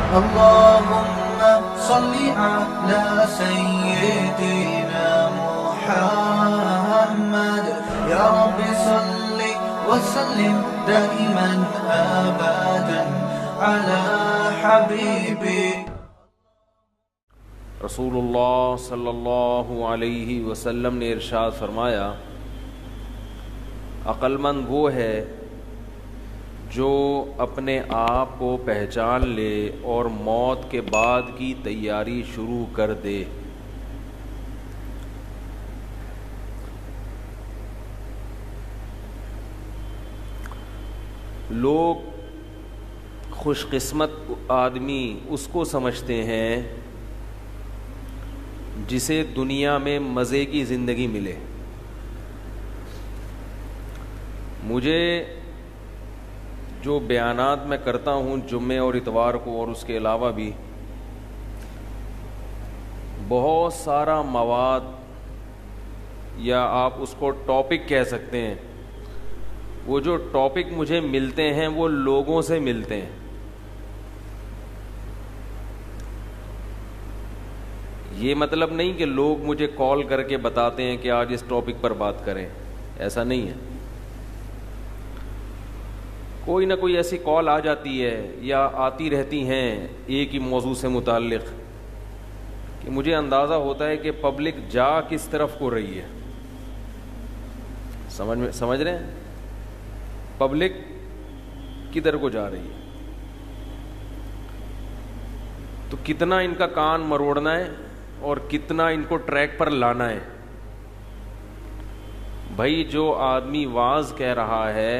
اللهم صل على سيدنا محمد يا رب صل وسلم دائما أبدا على حبيبك. رسول اللہ صلی اللہ علیہ وسلم نے ارشاد فرمایا، عقل مند وہ ہے جو اپنے آپ کو پہچان لے اور موت کے بعد کی تیاری شروع کر دے. لوگ خوش قسمت آدمی اس کو سمجھتے ہیں جسے دنیا میں مزے کی زندگی ملے. مجھے جو بیانات میں کرتا ہوں جمعے اور اتوار کو اور اس کے علاوہ بھی بہت سارا مواد، یا آپ اس کو ٹاپک کہہ سکتے ہیں، وہ جو ٹاپک مجھے ملتے ہیں وہ لوگوں سے ملتے ہیں. یہ مطلب نہیں کہ لوگ مجھے کال کر کے بتاتے ہیں کہ آج اس ٹاپک پر بات کریں، ایسا نہیں ہے. کوئی نہ کوئی ایسی کال آ جاتی ہے یا آتی رہتی ہیں ایک ہی موضوع سے متعلق کہ مجھے اندازہ ہوتا ہے کہ پبلک جا کس طرف کو رہی ہے. سمجھ رہے ہیں؟ پبلک کدھر کو جا رہی ہے، تو کتنا ان کا کان مروڑنا ہے اور کتنا ان کو ٹریک پر لانا ہے. بھائی جو آدمی واعظ کہہ رہا ہے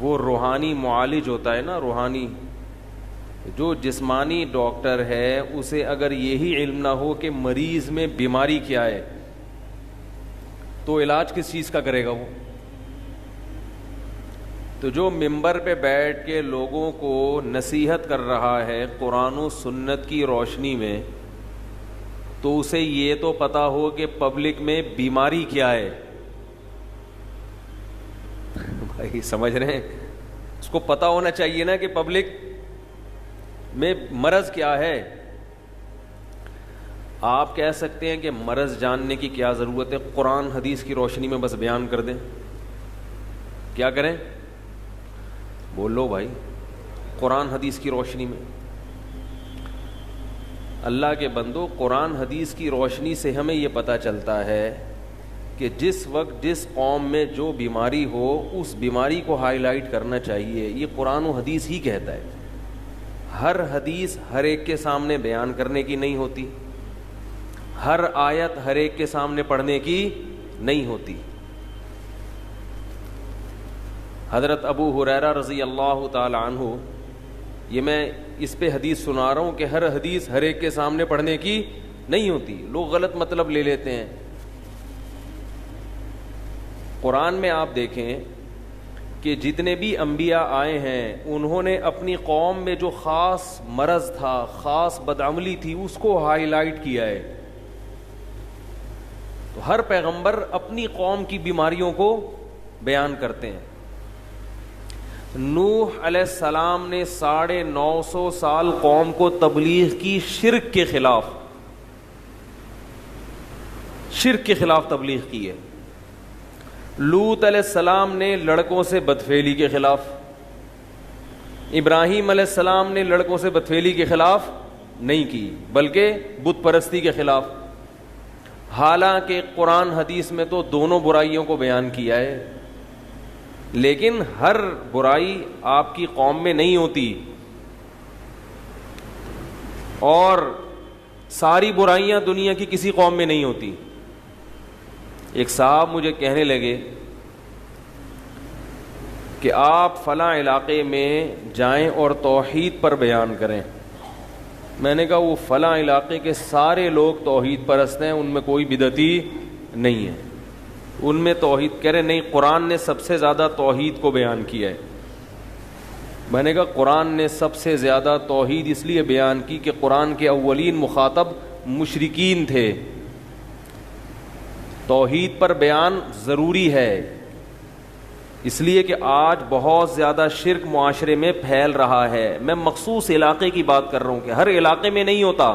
وہ روحانی معالج ہوتا ہے نا. روحانی جو جسمانی ڈاکٹر ہے اسے اگر یہی علم نہ ہو کہ مریض میں بیماری کیا ہے تو علاج کس چیز کا کرے گا وہ؟ تو جو ممبر پہ بیٹھ کے لوگوں کو نصیحت کر رہا ہے قرآن و سنت کی روشنی میں، تو اسے یہ تو پتا ہو کہ پبلک میں بیماری کیا ہے. بھائی سمجھ رہے ہیں؟ اس کو پتا ہونا چاہیے نا کہ پبلک میں مرض کیا ہے. آپ کہہ سکتے ہیں کہ مرض جاننے کی کیا ضرورت ہے، قرآن حدیث کی روشنی میں بس بیان کر دیں. کیا کریں؟ بولو بھائی، قرآن حدیث کی روشنی میں. اللہ کے بندو، قرآن حدیث کی روشنی سے ہمیں یہ پتہ چلتا ہے کہ جس وقت جس قوم میں جو بیماری ہو اس بیماری کو ہائی لائٹ کرنا چاہیے. یہ قرآن و حدیث ہی کہتا ہے. ہر حدیث ہر ایک کے سامنے بیان کرنے کی نہیں ہوتی، ہر آیت ہر ایک کے سامنے پڑھنے کی نہیں ہوتی. حضرت ابو ہریرہ رضی اللہ تعالی عنہ، یہ میں اس پہ حدیث سنا رہا ہوں کہ ہر حدیث ہر ایک کے سامنے پڑھنے کی نہیں ہوتی. لوگ غلط مطلب لے لیتے ہیں. قرآن میں آپ دیکھیں کہ جتنے بھی انبیاء آئے ہیں انہوں نے اپنی قوم میں جو خاص مرض تھا، خاص بدعملی تھی، اس کو ہائی لائٹ کیا ہے. تو ہر پیغمبر اپنی قوم کی بیماریوں کو بیان کرتے ہیں. نوح علیہ السلام نے 950 سال قوم کو تبلیغ کی شرک کے خلاف تبلیغ کی ہے. لوط علیہ السلام نے لڑکوں سے بدفعلی کے خلاف، ابراہیم علیہ السلام نے لڑکوں سے بدفعلی کے خلاف نہیں کی بلکہ بت پرستی کے خلاف. حالانکہ قرآن حدیث میں تو دونوں برائیوں کو بیان کیا ہے، لیکن ہر برائی آپ کی قوم میں نہیں ہوتی اور ساری برائیاں دنیا کی کسی قوم میں نہیں ہوتی. ایک صاحب مجھے کہنے لگے کہ آپ فلاں علاقے میں جائیں اور توحید پر بیان کریں. میں نے کہا وہ فلاں علاقے کے سارے لوگ توحید پرست ہیں، ان میں کوئی بدعتی نہیں ہے، ان میں توحید. کہہ رہے نہیں، قرآن نے سب سے زیادہ توحید کو بیان کیا ہے. میں نے کہا قرآن نے سب سے زیادہ توحید اس لیے بیان کی کہ قرآن کے اولین مخاطب مشرکین تھے. توحید پر بیان ضروری ہے. اس لیے کہ آج بہت زیادہ شرک معاشرے میں پھیل رہا ہے. میں مخصوص علاقے کی بات کر رہا ہوں کہ ہر علاقے میں نہیں ہوتا.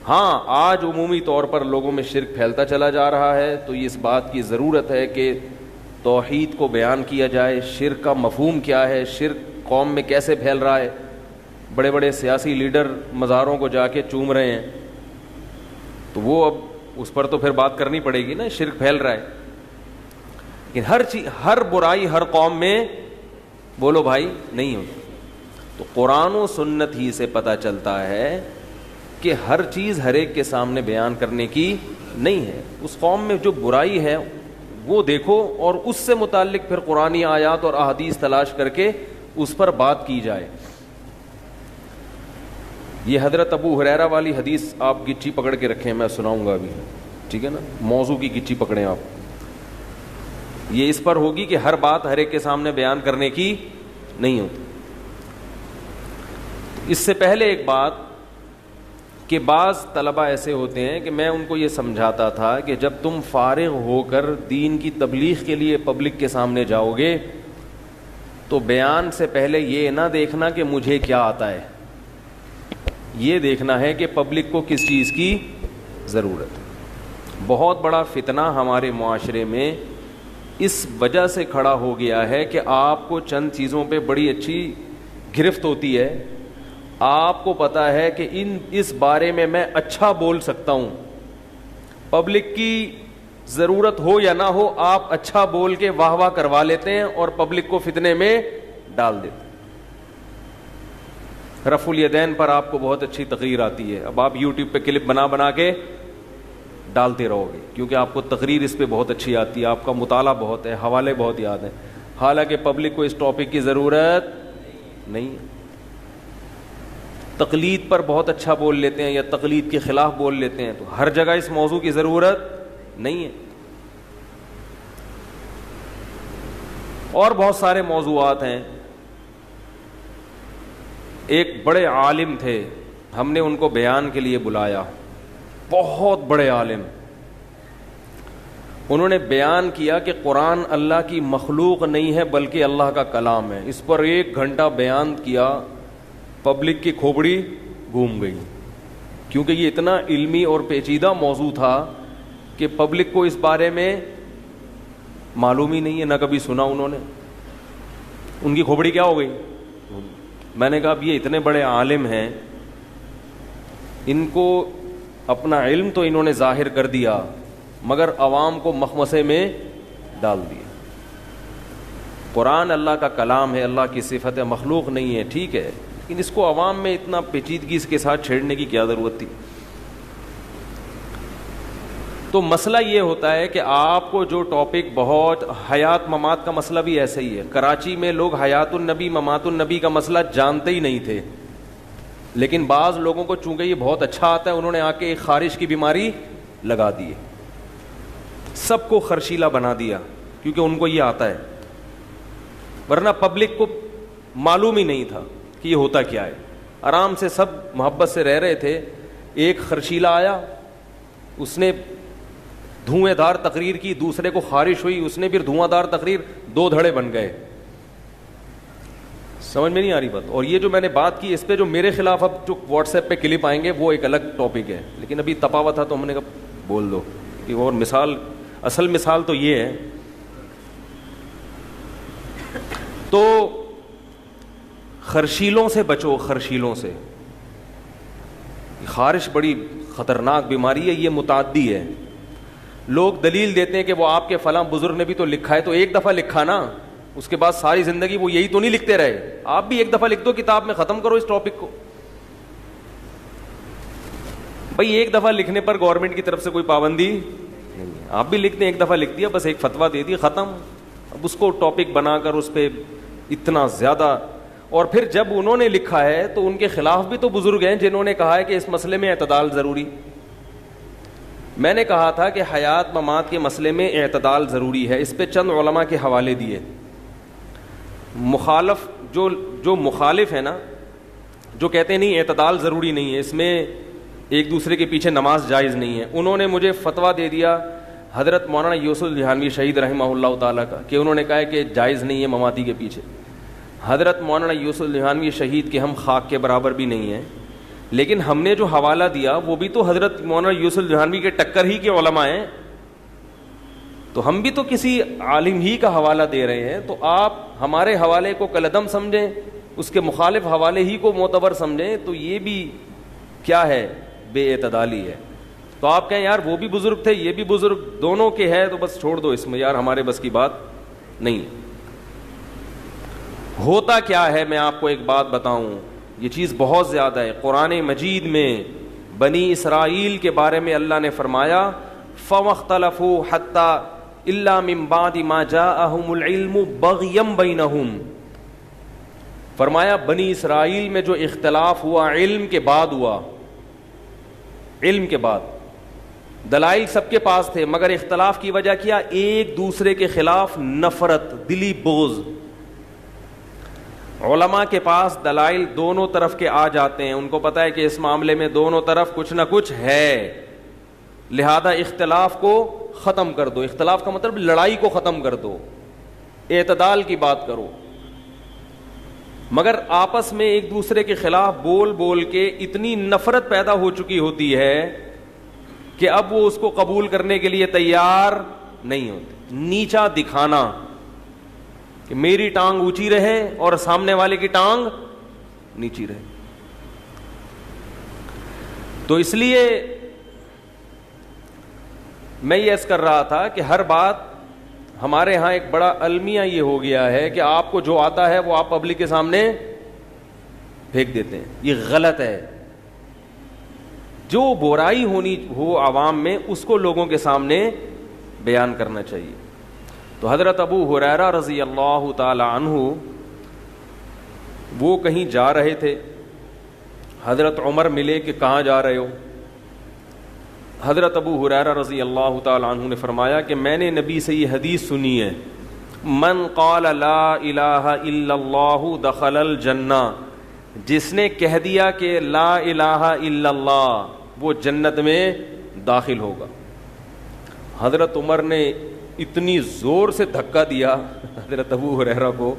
ہاں آج عمومی طور پر لوگوں میں شرک پھیلتا چلا جا رہا ہے, تو اس بات کی ضرورت ہے کہ توحید کو بیان کیا جائے. شرک کا مفہوم کیا ہے, شرک قوم میں کیسے پھیل رہا ہے. بڑے بڑے سیاسی لیڈر مزاروں کو جا کے چوم رہے ہیں, تو وہ اب اس پر تو پھر بات کرنی پڑے گی نا, شرک پھیل رہا ہے. لیکن ہر چیز, ہر برائی ہر قوم میں بولو بھائی نہیں ہوتی. تو قرآن و سنت ہی سے پتہ چلتا ہے کہ ہر چیز ہر ایک کے سامنے بیان کرنے کی نہیں ہے. اس قوم میں جو برائی ہے وہ دیکھو, اور اس سے متعلق پھر قرآنی آیات اور احادیث تلاش کر کے اس پر بات کی جائے. یہ حضرت ابو ہریرہ والی حدیث آپ گچی پکڑ کے رکھیں, میں سناؤں گا ابھی, ٹھیک ہے نا. موضوع کی گچی پکڑیں آپ. یہ اس پر ہوگی کہ ہر بات ہر ایک کے سامنے بیان کرنے کی نہیں ہوتی. اس سے پہلے ایک بات کہ بعض طلبہ ایسے ہوتے ہیں کہ میں ان کو یہ سمجھاتا تھا کہ جب تم فارغ ہو کر دین کی تبلیغ کے لیے پبلک کے سامنے جاؤ گے تو بیان سے پہلے یہ نہ دیکھنا کہ مجھے کیا آتا ہے, یہ دیکھنا ہے کہ پبلک کو کس چیز کی ضرورت ہے. بہت بڑا فتنہ ہمارے معاشرے میں اس وجہ سے کھڑا ہو گیا ہے کہ آپ کو چند چیزوں پہ بڑی اچھی گرفت ہوتی ہے. آپ کو پتا ہے کہ اس بارے میں میں اچھا بول سکتا ہوں, پبلک کی ضرورت ہو یا نہ ہو آپ اچھا بول کے واہ واہ کروا لیتے ہیں اور پبلک کو فتنے میں ڈال دیتے ہیں. رفع الیدین پر آپ کو بہت اچھی تقریر آتی ہے, اب آپ یوٹیوب پہ کلپ بنا کے ڈالتے رہو گے کیونکہ آپ کو تقریر اس پہ بہت اچھی آتی ہے, آپ کا مطالعہ بہت ہے, حوالے بہت یاد ہیں. حالانکہ پبلک کو اس ٹاپک کی ضرورت نہیں ہے. تقلید پر بہت اچھا بول لیتے ہیں یا تقلید کے خلاف بول لیتے ہیں, تو ہر جگہ اس موضوع کی ضرورت نہیں ہے. اور بہت سارے موضوعات ہیں. ایک بڑے عالم تھے, ہم نے ان کو بیان کے لیے بلایا, بہت بڑے عالم. انہوں نے بیان کیا کہ قرآن اللہ کی مخلوق نہیں ہے بلکہ اللہ کا کلام ہے. اس پر 1 گھنٹہ بیان کیا, پبلک کی کھوپڑی گھوم گئی, کیونکہ یہ اتنا علمی اور پیچیدہ موضوع تھا کہ پبلک کو اس بارے میں معلوم ہی نہیں ہے, نہ کبھی سنا انہوں نے. ان کی کھوپڑی کیا ہو گئی. میں نے کہا اب یہ اتنے بڑے عالم ہیں, ان کو اپنا علم تو انہوں نے ظاہر کر دیا مگر عوام کو مخمصے میں ڈال دیا. قرآن اللہ کا کلام ہے, اللہ کی صفت ہے, مخلوق نہیں ہے, ٹھیک ہے, لیکن اس کو عوام میں اتنا پیچیدگی اس کے ساتھ چھیڑنے کی کیا ضرورت تھی. تو مسئلہ یہ ہوتا ہے کہ آپ کو جو ٹاپک بہت, حیات ممات کا مسئلہ بھی ایسا ہی ہے. کراچی میں لوگ حیات النبی ممات النبی کا مسئلہ جانتے ہی نہیں تھے, لیکن بعض لوگوں کو چونکہ یہ بہت اچھا آتا ہے انہوں نے آ کے ایک خارش کی بیماری لگا دی, سب کو خرشیلا بنا دیا کیونکہ ان کو یہ آتا ہے, ورنہ پبلک کو معلوم ہی نہیں تھا کہ یہ ہوتا کیا ہے. آرام سے سب محبت سے رہ رہے تھے. ایک خرشیلا آیا, اس نے دھوئیں دار تقریر کی, دوسرے کو خارش ہوئی, اس نے پھر دھواں دار تقریر, 2 دھڑے بن گئے. سمجھ میں نہیں آ رہی بات. اور یہ جو میں نے بات کی اس پہ جو میرے خلاف اب جو واٹس ایپ پہ کلپ آئیں گے وہ ایک الگ ٹاپک ہے, لیکن ابھی تپاوا تھا تو ہم نے کہا بول دو. اور مثال, اصل مثال تو یہ ہے. تو خرشیلوں سے بچو, خرشیلوں سے. خارش بڑی خطرناک بیماری ہے, یہ متعدی ہے. لوگ دلیل دیتے ہیں کہ وہ آپ کے فلاں بزرگ نے بھی تو لکھا ہے, تو ایک دفعہ لکھا نا, اس کے بعد ساری زندگی وہ یہی تو نہیں لکھتے رہے. آپ بھی ایک دفعہ لکھ دو کتاب میں, ختم کرو اس ٹاپک کو. بھائی ایک دفعہ لکھنے پر گورنمنٹ کی طرف سے کوئی پابندی نہیں ہے. آپ بھی لکھتے ہیں, ایک دفعہ لکھ دیا, بس ایک فتویٰ دے دیا, ختم. اب اس کو ٹاپک بنا کر اس پہ اتنا زیادہ, اور پھر جب انہوں نے لکھا ہے تو ان کے خلاف بھی تو بزرگ ہیں جنہوں نے کہا ہے کہ اس مسئلے میں اعتدال ضروری. میں نے کہا تھا کہ حیات ممات کے مسئلے میں اعتدال ضروری ہے. اس پہ چند علماء کے حوالے دیے. مخالف جو مخالف ہے نا, جو کہتے ہیں نہیں اعتدال ضروری نہیں ہے, اس میں ایک دوسرے کے پیچھے نماز جائز نہیں ہے, انہوں نے مجھے فتویٰ دے دیا حضرت مولانا یوسف جہانوی شہید رحمہ اللہ تعالیٰ کا کہ انہوں نے کہا ہے کہ جائز نہیں ہے مماتی کے پیچھے. حضرت مولانا یوسف جہانوی شہید کے ہم خاک کے برابر بھی نہیں ہیں, لیکن ہم نے جو حوالہ دیا وہ بھی تو حضرت مولانا یوسف جہانوی کے ٹکر ہی کے علماء ہیں, تو ہم بھی تو کسی عالم ہی کا حوالہ دے رہے ہیں. تو آپ ہمارے حوالے کو کلعدم سمجھیں, اس کے مخالف حوالے ہی کو معتبر سمجھیں, تو یہ بھی کیا ہے, بے اعتدالی ہے. تو آپ کہیں یار وہ بھی بزرگ تھے یہ بھی بزرگ, دونوں کے ہے تو بس چھوڑ دو, اس میں یار ہمارے بس کی بات نہیں. ہوتا کیا ہے میں آپ کو ایک بات بتاؤں, یہ چیز بہت زیادہ ہے. قرآن مجید میں بنی اسرائیل کے بارے میں اللہ نے فرمایا فَمَا اخْتَلَفُوا حَتَّى إِلَّا مِن بَعْدِ مَا جَاءَهُمُ الْعِلْمُ بَغْيًا بَيْنَهُمْ. فرمایا بنی اسرائیل میں جو اختلاف ہوا علم کے بعد ہوا, علم کے بعد. دلائل سب کے پاس تھے مگر اختلاف کی وجہ کیا, ایک دوسرے کے خلاف نفرت, دلی بغض. علماء کے پاس دلائل دونوں طرف کے آ جاتے ہیں, ان کو پتہ ہے کہ اس معاملے میں دونوں طرف کچھ نہ کچھ ہے, لہذا اختلاف کو ختم کر دو. اختلاف کا مطلب لڑائی کو ختم کر دو, اعتدال کی بات کرو. مگر آپس میں ایک دوسرے کے خلاف بول بول کے اتنی نفرت پیدا ہو چکی ہوتی ہے کہ اب وہ اس کو قبول کرنے کے لیے تیار نہیں ہوتے. نیچا دکھانا کہ میری ٹانگ اونچی رہے اور سامنے والے کی ٹانگ نیچی رہے. تو اس لیے میں یہ عرض کر رہا تھا کہ ہر بات ہمارے ہاں ایک بڑا المیہ یہ ہو گیا ہے کہ آپ کو جو آتا ہے وہ آپ پبلک کے سامنے پھینک دیتے ہیں. یہ غلط ہے. جو برائی ہونی ہو عوام میں اس کو لوگوں کے سامنے بیان کرنا چاہیے. تو حضرت ابو ہریرہ رضی اللہ تعالی عنہ وہ کہیں جا رہے تھے, حضرت عمر ملے کہ کہاں جا رہے ہو. حضرت ابو ہریرہ رضی اللہ تعالی عنہ نے فرمایا کہ میں نے نبی سے یہ حدیث سنی ہے, من قال لا الہ الا اللہ دخل الجنہ, جس نے کہہ دیا کہ لا الہ الا اللہ وہ جنت میں داخل ہوگا. حضرت عمر نے اتنی زور سے دھکا دیا حضرت ابو ہریرہ کو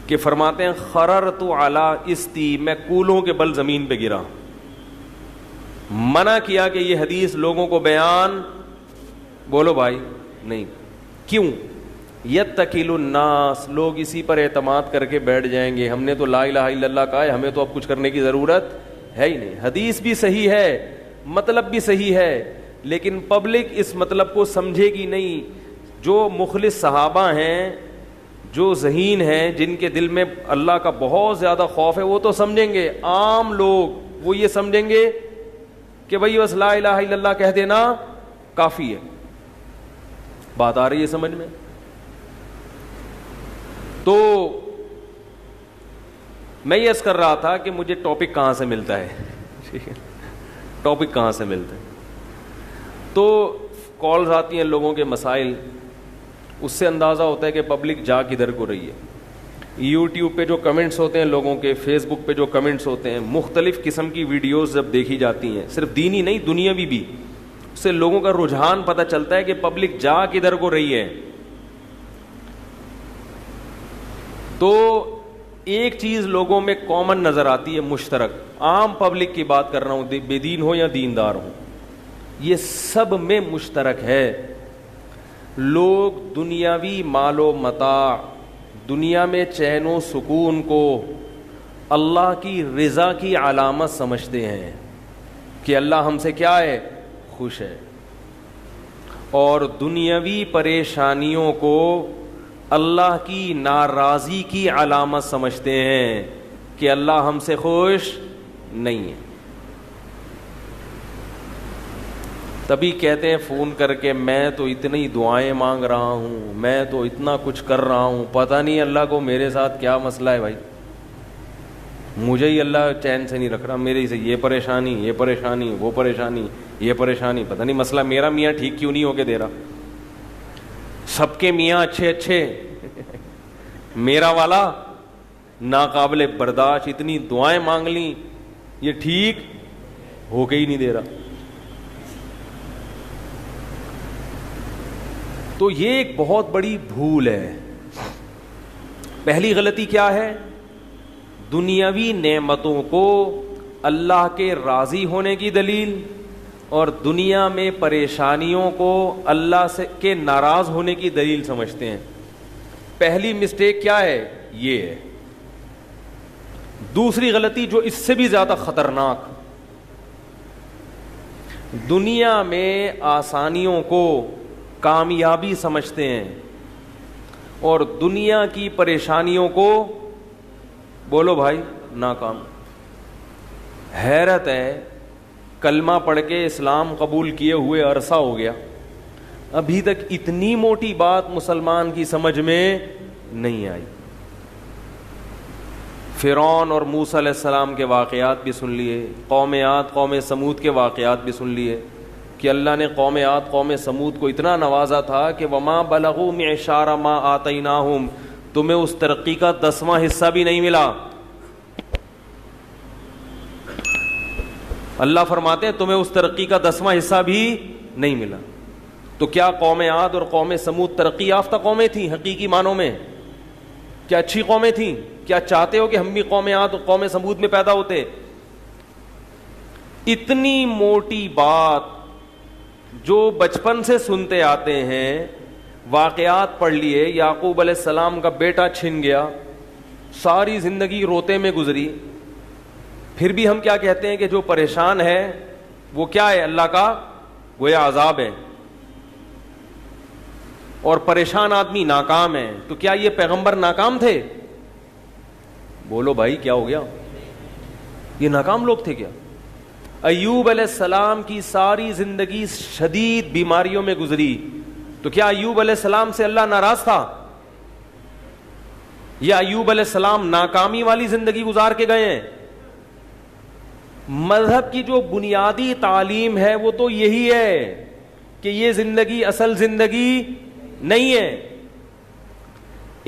کہ فرماتے ہیں خررت علی استی, میں کولوں کے بل زمین پہ گرا. منع کیا کہ یہ حدیث لوگوں کو بیان, بولو بھائی نہیں. کیوں؟ یتکل الناس, لوگ اسی پر اعتماد کر کے بیٹھ جائیں گے, ہم نے تو لا الہ الا اللہ کہا ہے, ہمیں تو اب کچھ کرنے کی ضرورت ہے ہی نہیں. حدیث بھی صحیح ہے, مطلب بھی صحیح ہے, لیکن پبلک اس مطلب کو سمجھے گی نہیں. جو مخلص صحابہ ہیں, جو ذہین ہیں, جن کے دل میں اللہ کا بہت زیادہ خوف ہے, وہ تو سمجھیں گے. عام لوگ وہ یہ سمجھیں گے کہ بھئی بس لا الہ الا اللہ کہہ دینا کافی ہے. بات آ رہی ہے سمجھ میں؟ تو میں یہ عرض کر رہا تھا کہ مجھے ٹاپک کہاں سے ملتا ہے, ٹاپک کہاں سے ملتا ہے. تو کالز آتی ہیں لوگوں کے مسائل, اس سے اندازہ ہوتا ہے کہ پبلک جا کدھر کو رہی ہے. یوٹیوب پہ جو کمنٹس ہوتے ہیں لوگوں کے, فیس بک پہ جو کمنٹس ہوتے ہیں, مختلف قسم کی ویڈیوز جب دیکھی جاتی ہیں, صرف دینی نہیں دنیاوی بھی, اس سے لوگوں کا رجحان پتہ چلتا ہے کہ پبلک جا کدھر کو رہی ہے. تو ایک چیز لوگوں میں کامن نظر آتی ہے, مشترک. عام پبلک کی بات کر رہا ہوں, بے دین ہو یا دیندار ہو, یہ سب میں مشترک ہے. لوگ دنیاوی مال و متاع, دنیا میں چین و سکون کو اللہ کی رضا کی علامت سمجھتے ہیں کہ اللہ ہم سے کیا ہے, خوش ہے. اور دنیاوی پریشانیوں کو اللہ کی ناراضی کی علامت سمجھتے ہیں کہ اللہ ہم سے خوش نہیں ہے. تبھی کہتے ہیں فون کر کے میں تو اتنی دعائیں مانگ رہا ہوں, میں تو اتنا کچھ کر رہا ہوں, پتہ نہیں اللہ کو میرے ساتھ کیا مسئلہ ہے. بھائی مجھے ہی اللہ چین سے نہیں رکھ رہا, میرے سے یہ پریشانی, یہ پریشانی, وہ پریشانی, یہ پریشانی, پتہ نہیں مسئلہ میرا میاں ٹھیک کیوں نہیں ہو کے دے رہا. سب کے میاں اچھے اچھے, میرا والا ناقابل برداشت, اتنی دعائیں مانگ لیں یہ ٹھیک ہو کے ہی نہیں دے رہا. تو یہ ایک بہت بڑی بھول ہے. پہلی غلطی کیا ہے؟ دنیاوی نعمتوں کو اللہ کے راضی ہونے کی دلیل اور دنیا میں پریشانیوں کو اللہ سے کے ناراض ہونے کی دلیل سمجھتے ہیں. پہلی مسٹیک کیا ہے؟ یہ ہے. دوسری غلطی جو اس سے بھی زیادہ خطرناک، دنیا میں آسانیوں کو کامیابی سمجھتے ہیں اور دنیا کی پریشانیوں کو، بولو بھائی، ناکام. حیرت ہے، کلمہ پڑھ کے اسلام قبول کیے ہوئے عرصہ ہو گیا، ابھی تک اتنی موٹی بات مسلمان کی سمجھ میں نہیں آئی. فرعون اور موسیٰ علیہ السلام کے واقعات بھی سن لیے، قوم عاد قوم سمود کے واقعات بھی سن لیے کہ اللہ نے قوم عاد قوم سمود کو اتنا نوازا تھا کہ وما بلغوا معشار ما آتیناہم، تمہیں اس ترقی کا 10واں حصہ بھی نہیں ملا. اللہ فرماتے ہیں تمہیں اس ترقی کا 10واں حصہ بھی نہیں ملا. تو کیا قوم عاد اور قوم سمود ترقی یافتہ قومیں تھیں حقیقی معنوں میں؟ کیا اچھی قومیں تھیں؟ کیا چاہتے ہو کہ ہم بھی قوم عاد اور قوم سمود میں پیدا ہوتے؟ اتنی موٹی بات جو بچپن سے سنتے آتے ہیں، واقعات پڑھ لیے، یعقوب علیہ السلام کا بیٹا چھن گیا، ساری زندگی روتے میں گزری، پھر بھی ہم کیا کہتے ہیں کہ جو پریشان ہے وہ کیا ہے؟ اللہ کا گویا عذاب ہے، اور پریشان آدمی ناکام ہے. تو کیا یہ پیغمبر ناکام تھے؟ بولو بھائی، کیا ہو گیا؟ یہ ناکام لوگ تھے کیا؟ ایوب علیہ السلام کی ساری زندگی شدید بیماریوں میں گزری، تو کیا ایوب علیہ السلام سے اللہ ناراض تھا؟ یا ایوب علیہ السلام ناکامی والی زندگی گزار کے گئے ہیں؟ مذہب کی جو بنیادی تعلیم ہے وہ تو یہی ہے کہ یہ زندگی اصل زندگی نہیں ہے.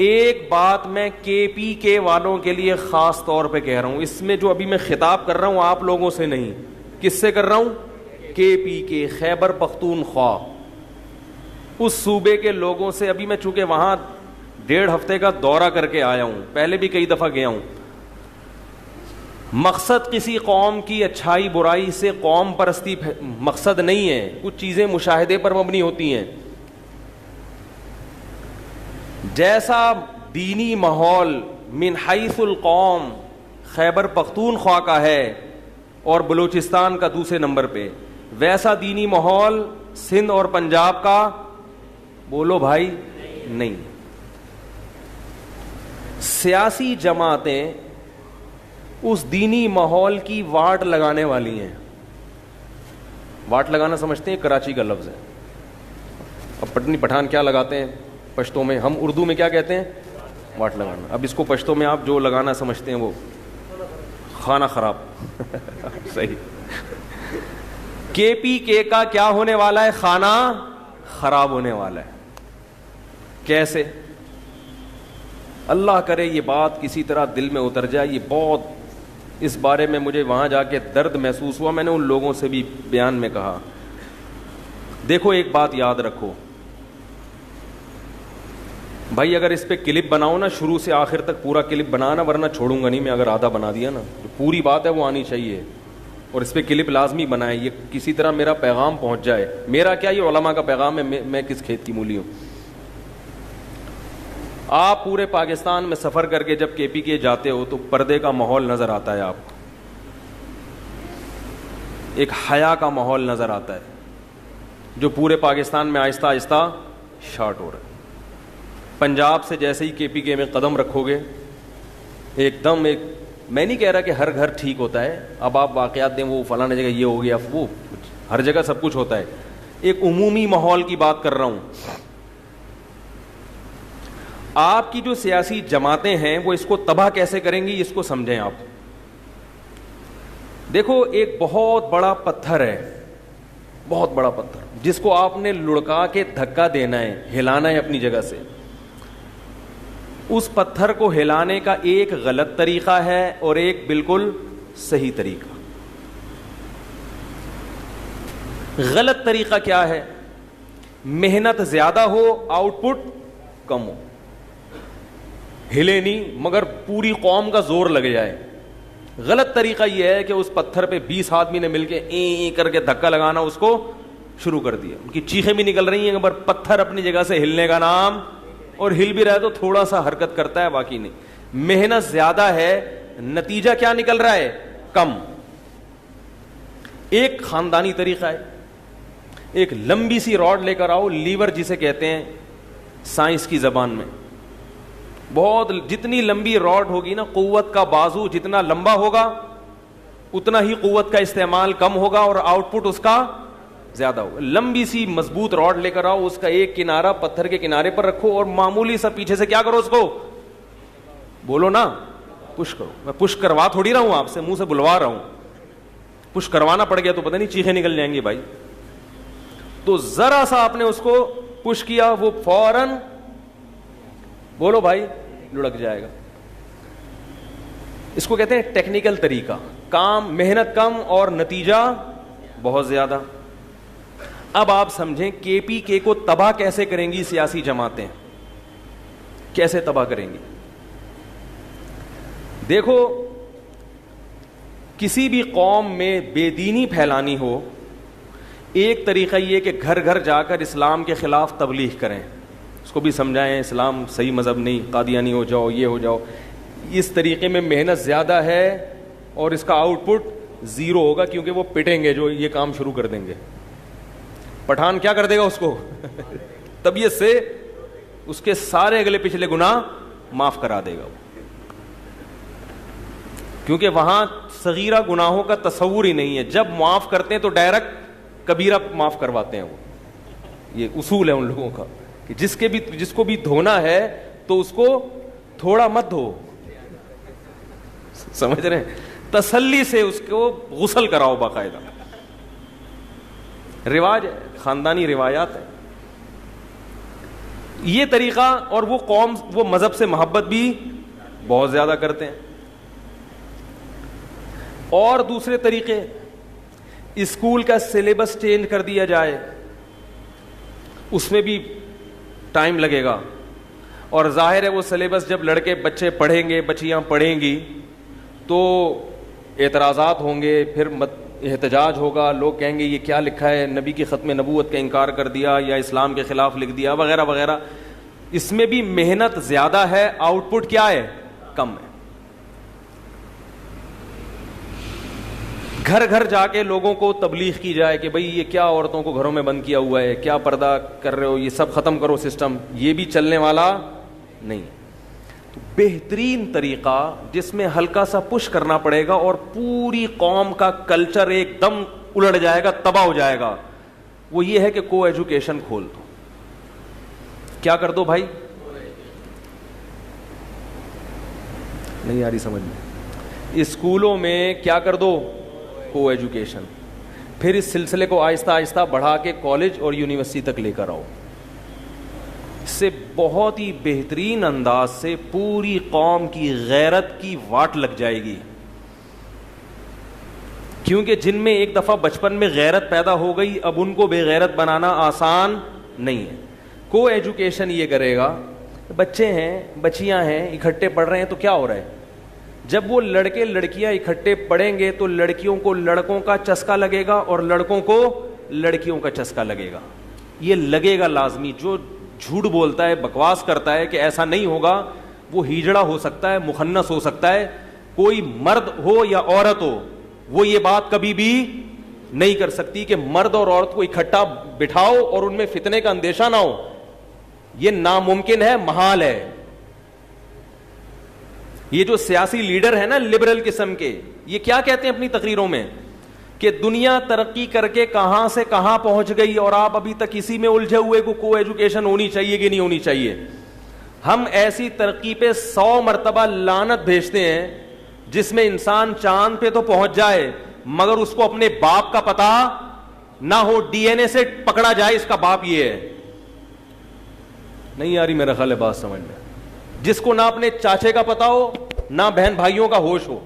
ایک بات میں کے پی کے والوں کے لیے خاص طور پہ کہہ رہا ہوں، اس میں جو ابھی میں خطاب کر رہا ہوں آپ لوگوں سے نہیں، کس سے کر رہا ہوں؟ کے پی کے، خیبر پختونخوا، اس صوبے کے لوگوں سے. ابھی میں چونکہ وہاں 1.5 ہفتے کا دورہ کر کے آیا ہوں، پہلے بھی کئی دفعہ گیا ہوں. مقصد کسی قوم کی اچھائی برائی سے قوم پرستی مقصد نہیں ہے، کچھ چیزیں مشاہدے پر مبنی ہوتی ہیں. جیسا دینی ماحول من حیث القوم خیبر پختونخوا کا ہے اور بلوچستان کا دوسرے نمبر پہ، ویسا دینی ماحول سندھ اور پنجاب کا، بولو بھائی، نہیں. سیاسی جماعتیں اس دینی ماحول کی واٹ لگانے والی ہیں. واٹ لگانا سمجھتے ہیں کراچی کا لفظ ہے. اب پٹنی پٹھان کیا لگاتے ہیں پشتوں میں؟ ہم اردو میں کیا کہتے ہیں؟ واٹ لگانا. اب اس کو پشتوں میں آپ جو لگانا سمجھتے ہیں وہ خانہ خراب. صحیح. کے پی کے کا کیا ہونے والا ہے؟ خانہ خراب ہونے والا ہے. کیسے؟ اللہ کرے یہ بات کسی طرح دل میں اتر جائے. یہ بہت، اس بارے میں مجھے وہاں جا کے درد محسوس ہوا. میں نے ان لوگوں سے بھی بیان میں کہا، دیکھو ایک بات یاد رکھو بھائی، اگر اس پہ کلپ بناؤ نا، شروع سے آخر تک پورا کلپ بنانا، ورنہ چھوڑوں گا نہیں میں. اگر آدھا بنا دیا نا تو پوری بات ہے وہ آنی چاہیے، اور اس پہ کلپ لازمی بنائیں. یہ کسی طرح میرا پیغام پہنچ جائے. میرا کیا، یہ علماء کا پیغام ہے. میں کس کھیت کی مولی ہوں. آپ پورے پاکستان میں سفر کر کے جب کے پی کے جاتے ہو تو پردے کا ماحول نظر آتا ہے، آپ کو ایک حیا کا ماحول نظر آتا ہے جو پورے پاکستان میں آہستہ آہستہ شارٹ ہو رہا ہے. پنجاب سے جیسے ہی کے پی کے میں قدم رکھو گے، ایک دم ایک، میں نہیں کہہ رہا کہ ہر گھر ٹھیک ہوتا ہے. اب آپ واقعات دیں وہ فلاں جگہ یہ ہو گیا، وہ ہر جگہ سب کچھ ہوتا ہے. ایک عمومی ماحول کی بات کر رہا ہوں. آپ کی جو سیاسی جماعتیں ہیں وہ اس کو تباہ کیسے کریں گی، اس کو سمجھیں آپ. دیکھو ایک بہت بڑا پتھر ہے، بہت بڑا پتھر، جس کو آپ نے لڑکا کے دھکا دینا ہے، ہلانا ہے اپنی جگہ سے. اس پتھر کو ہلانے کا ایک غلط طریقہ ہے اور ایک بالکل صحیح طریقہ. غلط طریقہ کیا ہے؟ محنت زیادہ ہو آؤٹ پٹ کم ہو, ہلے نہیں مگر پوری قوم کا زور لگ جائے. غلط طریقہ یہ ہے کہ اس پتھر پہ 20 آدمی نے مل کے این کر کے دھکا لگانا اس کو شروع کر دیا, ان کی چیخیں بھی نکل رہی ہیں, پر پتھر اپنی جگہ سے ہلنے کا نام, اور ہل بھی رہا ہے تو تھوڑا سا حرکت کرتا ہے باقی نہیں. محنت زیادہ ہے, نتیجہ کیا نکل رہا ہے, کم. ایک خاندانی طریقہ ہے, ایک لمبی سی راڈ لے کر آؤ, لیور جسے کہتے ہیں سائنس کی زبان میں, بہت جتنی لمبی راڈ ہوگی نا, قوت کا بازو جتنا لمبا ہوگا اتنا ہی قوت کا استعمال کم ہوگا اور آؤٹ پٹ اس کا زیادہ ہوگا. لمبی سی مضبوط راڈ لے کر آؤ, اس کا ایک کنارہ پتھر کے کنارے پر رکھو اور معمولی سا پیچھے سے کیا کرو, اس کو بولو نا پش کرو. میں پش کروا تھوڑی رہا ہوں آپ سے, منہ سے بلوا رہا ہوں. پش کروانا پڑ گیا تو پتہ نہیں چیخیں نکل جائیں گی بھائی. تو ذرا سا آپ نے اس کو پش کیا, وہ فوراً بولو بھائی لڑک جائے گا. اس کو کہتے ہیں ٹیکنیکل طریقہ, کام محنت کم اور نتیجہ بہت زیادہ. اب آپ سمجھیں کے پی کے کو تباہ کیسے کریں گی سیاسی جماعتیں, کیسے تباہ کریں گی. دیکھو, کسی بھی قوم میں بے دینی پھیلانی ہو, ایک طریقہ یہ کہ گھر گھر جا کر اسلام کے خلاف تبلیغ کریں, اس کو بھی سمجھائیں اسلام صحیح مذہب نہیں, قادیانی ہو جاؤ, یہ ہو جاؤ. اس طریقے میں محنت زیادہ ہے اور اس کا آؤٹ پٹ زیرو ہوگا, کیونکہ وہ پٹیں گے جو یہ کام شروع کر دیں گے. پٹھان کیا کر دے گا اس کو طبیعت سے اس کے سارے اگلے پچھلے گناہ معاف کرا دے گا, کیونکہ وہاں صغیرہ گناہوں کا تصور ہی نہیں ہے. جب معاف کرتے ہیں تو ڈائریکٹ کبیرہ معاف کرواتے ہیں. وہ یہ اصول ہے ان لوگوں کا کہ جس کو بھی دھونا ہے تو اس کو تھوڑا مت دھو, سمجھ رہے ہیں, تسلی سے اس کو غسل کراؤ باقاعدہ. رواج ہے, خاندانی روایات ہے یہ طریقہ. اور وہ قوم وہ مذہب سے محبت بھی بہت زیادہ کرتے ہیں. اور دوسرے طریقے, اسکول کا سلیبس چینج کر دیا جائے, اس میں بھی ٹائم لگے گا. اور ظاہر ہے وہ سلیبس جب لڑکے بچے پڑھیں گے, بچیاں پڑھیں گی, تو اعتراضات ہوں گے, پھر احتجاج ہوگا, لوگ کہیں گے یہ کیا لکھا ہے, نبی کی ختم نبوت کا انکار کر دیا یا اسلام کے خلاف لکھ دیا وغیرہ وغیرہ. اس میں بھی محنت زیادہ ہے, آؤٹ پٹ کیا ہے, کم ہے. گھر گھر جا کے لوگوں کو تبلیغ کی جائے کہ بھئی یہ کیا عورتوں کو گھروں میں بند کیا ہوا ہے, کیا پردہ کر رہے ہو, یہ سب ختم کرو سسٹم, یہ بھی چلنے والا نہیں. تو بہترین طریقہ جس میں ہلکا سا پش کرنا پڑے گا اور پوری قوم کا کلچر ایک دم الٹ جائے گا, تباہ ہو جائے گا, وہ یہ ہے کہ کو ایجوکیشن کھول دو. کیا کر دو بھائی, نہیں آ رہی سمجھ میں, اسکولوں میں کیا کر دو, کو ایجوکیشن. پھر اس سلسلے کو آہستہ آہستہ بڑھا کے کالج اور یونیورسٹی تک لے کر آؤ. اس سے بہت ہی بہترین انداز سے پوری قوم کی غیرت کی واٹ لگ جائے گی, کیونکہ جن میں ایک دفعہ بچپن میں غیرت پیدا ہو گئی اب ان کو بے غیرت بنانا آسان نہیں ہے. کو ایجوکیشن یہ کرے گا, بچے ہیں بچیاں ہیں اکٹھے پڑھ رہے ہیں تو کیا ہو رہا ہے, جب وہ لڑکے لڑکیاں اکٹھے پڑھیں گے تو لڑکیوں کو لڑکوں کا چسکا لگے گا اور لڑکوں کو لڑکیوں کا چسکا لگے گا. یہ لگے گا لازمی. جو جھوٹ بولتا ہے, بکواس کرتا ہے کہ ایسا نہیں ہوگا, وہ ہیجڑا ہو سکتا ہے, مخنث ہو سکتا ہے. کوئی مرد ہو یا عورت ہو, وہ یہ بات کبھی بھی نہیں کر سکتی کہ مرد اور عورت کو اکٹھا بٹھاؤ اور ان میں فتنے کا اندیشہ نہ ہو. یہ ناممکن ہے, محال ہے. یہ جو سیاسی لیڈر ہیں نا لبرل قسم کے, یہ کیا کہتے ہیں اپنی تقریروں میں کہ دنیا ترقی کر کے کہاں سے کہاں پہنچ گئی اور آپ ابھی تک اسی میں الجھے ہوئے کو ایجوکیشن ہونی چاہیے کہ نہیں ہونی چاہیے. ہم ایسی ترقی پہ 100 مرتبہ لعنت بھیجتے ہیں جس میں انسان چاند پہ تو پہنچ جائے مگر اس کو اپنے باپ کا پتہ نہ ہو, ڈی این اے سے پکڑا جائے اس کا باپ یہ ہے. نہیں آ رہی میرا خیال ہے بات سمجھ میں, جس کو نہ اپنے چاچے کا پتہ ہو نہ بہن بھائیوں کا ہوش ہو.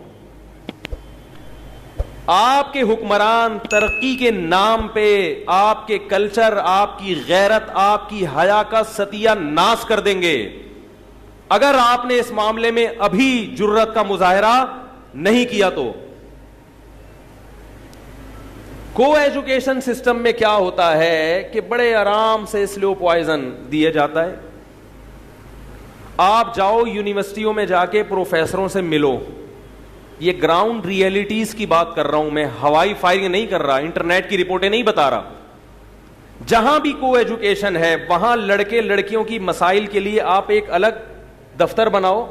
آپ کے حکمران ترقی کے نام پہ آپ کے کلچر، آپ کی غیرت، آپ کی حیا کا ستیہ ناش کر دیں گے اگر آپ نے اس معاملے میں ابھی جرت کا مظاہرہ نہیں کیا تو۔ کو ایجوکیشن سسٹم میں کیا ہوتا ہے کہ بڑے آرام سے سلو پوائزن دیا جاتا ہے۔ آپ جاؤ یونیورسٹیوں میں جا کے پروفیسروں سے ملو، یہ گراؤنڈ ریئلٹیز کی بات کر رہا ہوں میں، ہوائی فائرنگ نہیں کر رہا، انٹرنیٹ کی رپورٹیں نہیں بتا رہا۔ جہاں بھی کو ایجوکیشن ہے وہاں لڑکے لڑکیوں کی مسائل کے لیے آپ ایک الگ دفتر بناؤ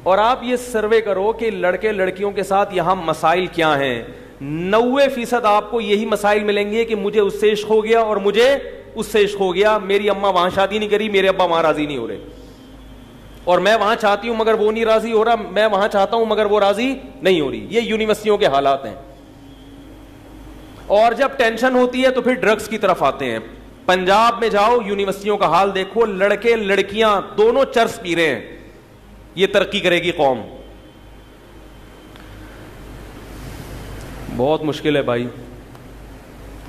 اور آپ یہ سروے کرو کہ لڑکے لڑکیوں کے ساتھ یہاں مسائل کیا ہیں۔ 90% آپ کو یہی مسائل ملیں گے کہ مجھے اس سے عشق ہو گیا اور مجھے اس سے عشق ہو گیا، میری اماں وہاں شادی نہیں کری، میرے ابا وہاں راضی نہیں ہو رہے، اور میں وہاں چاہتی ہوں مگر وہ نہیں راضی ہو رہا، میں وہاں چاہتا ہوں مگر وہ راضی نہیں ہو رہی۔ یہ یونیورسٹیوں کے حالات ہیں۔ اور جب ٹینشن ہوتی ہے تو پھر ڈرگز کی طرف آتے ہیں۔ پنجاب میں جاؤ یونیورسٹیوں کا حال دیکھو، لڑکے لڑکیاں دونوں چرس پی رہے ہیں۔ یہ ترقی کرے گی قوم؟ بہت مشکل ہے بھائی،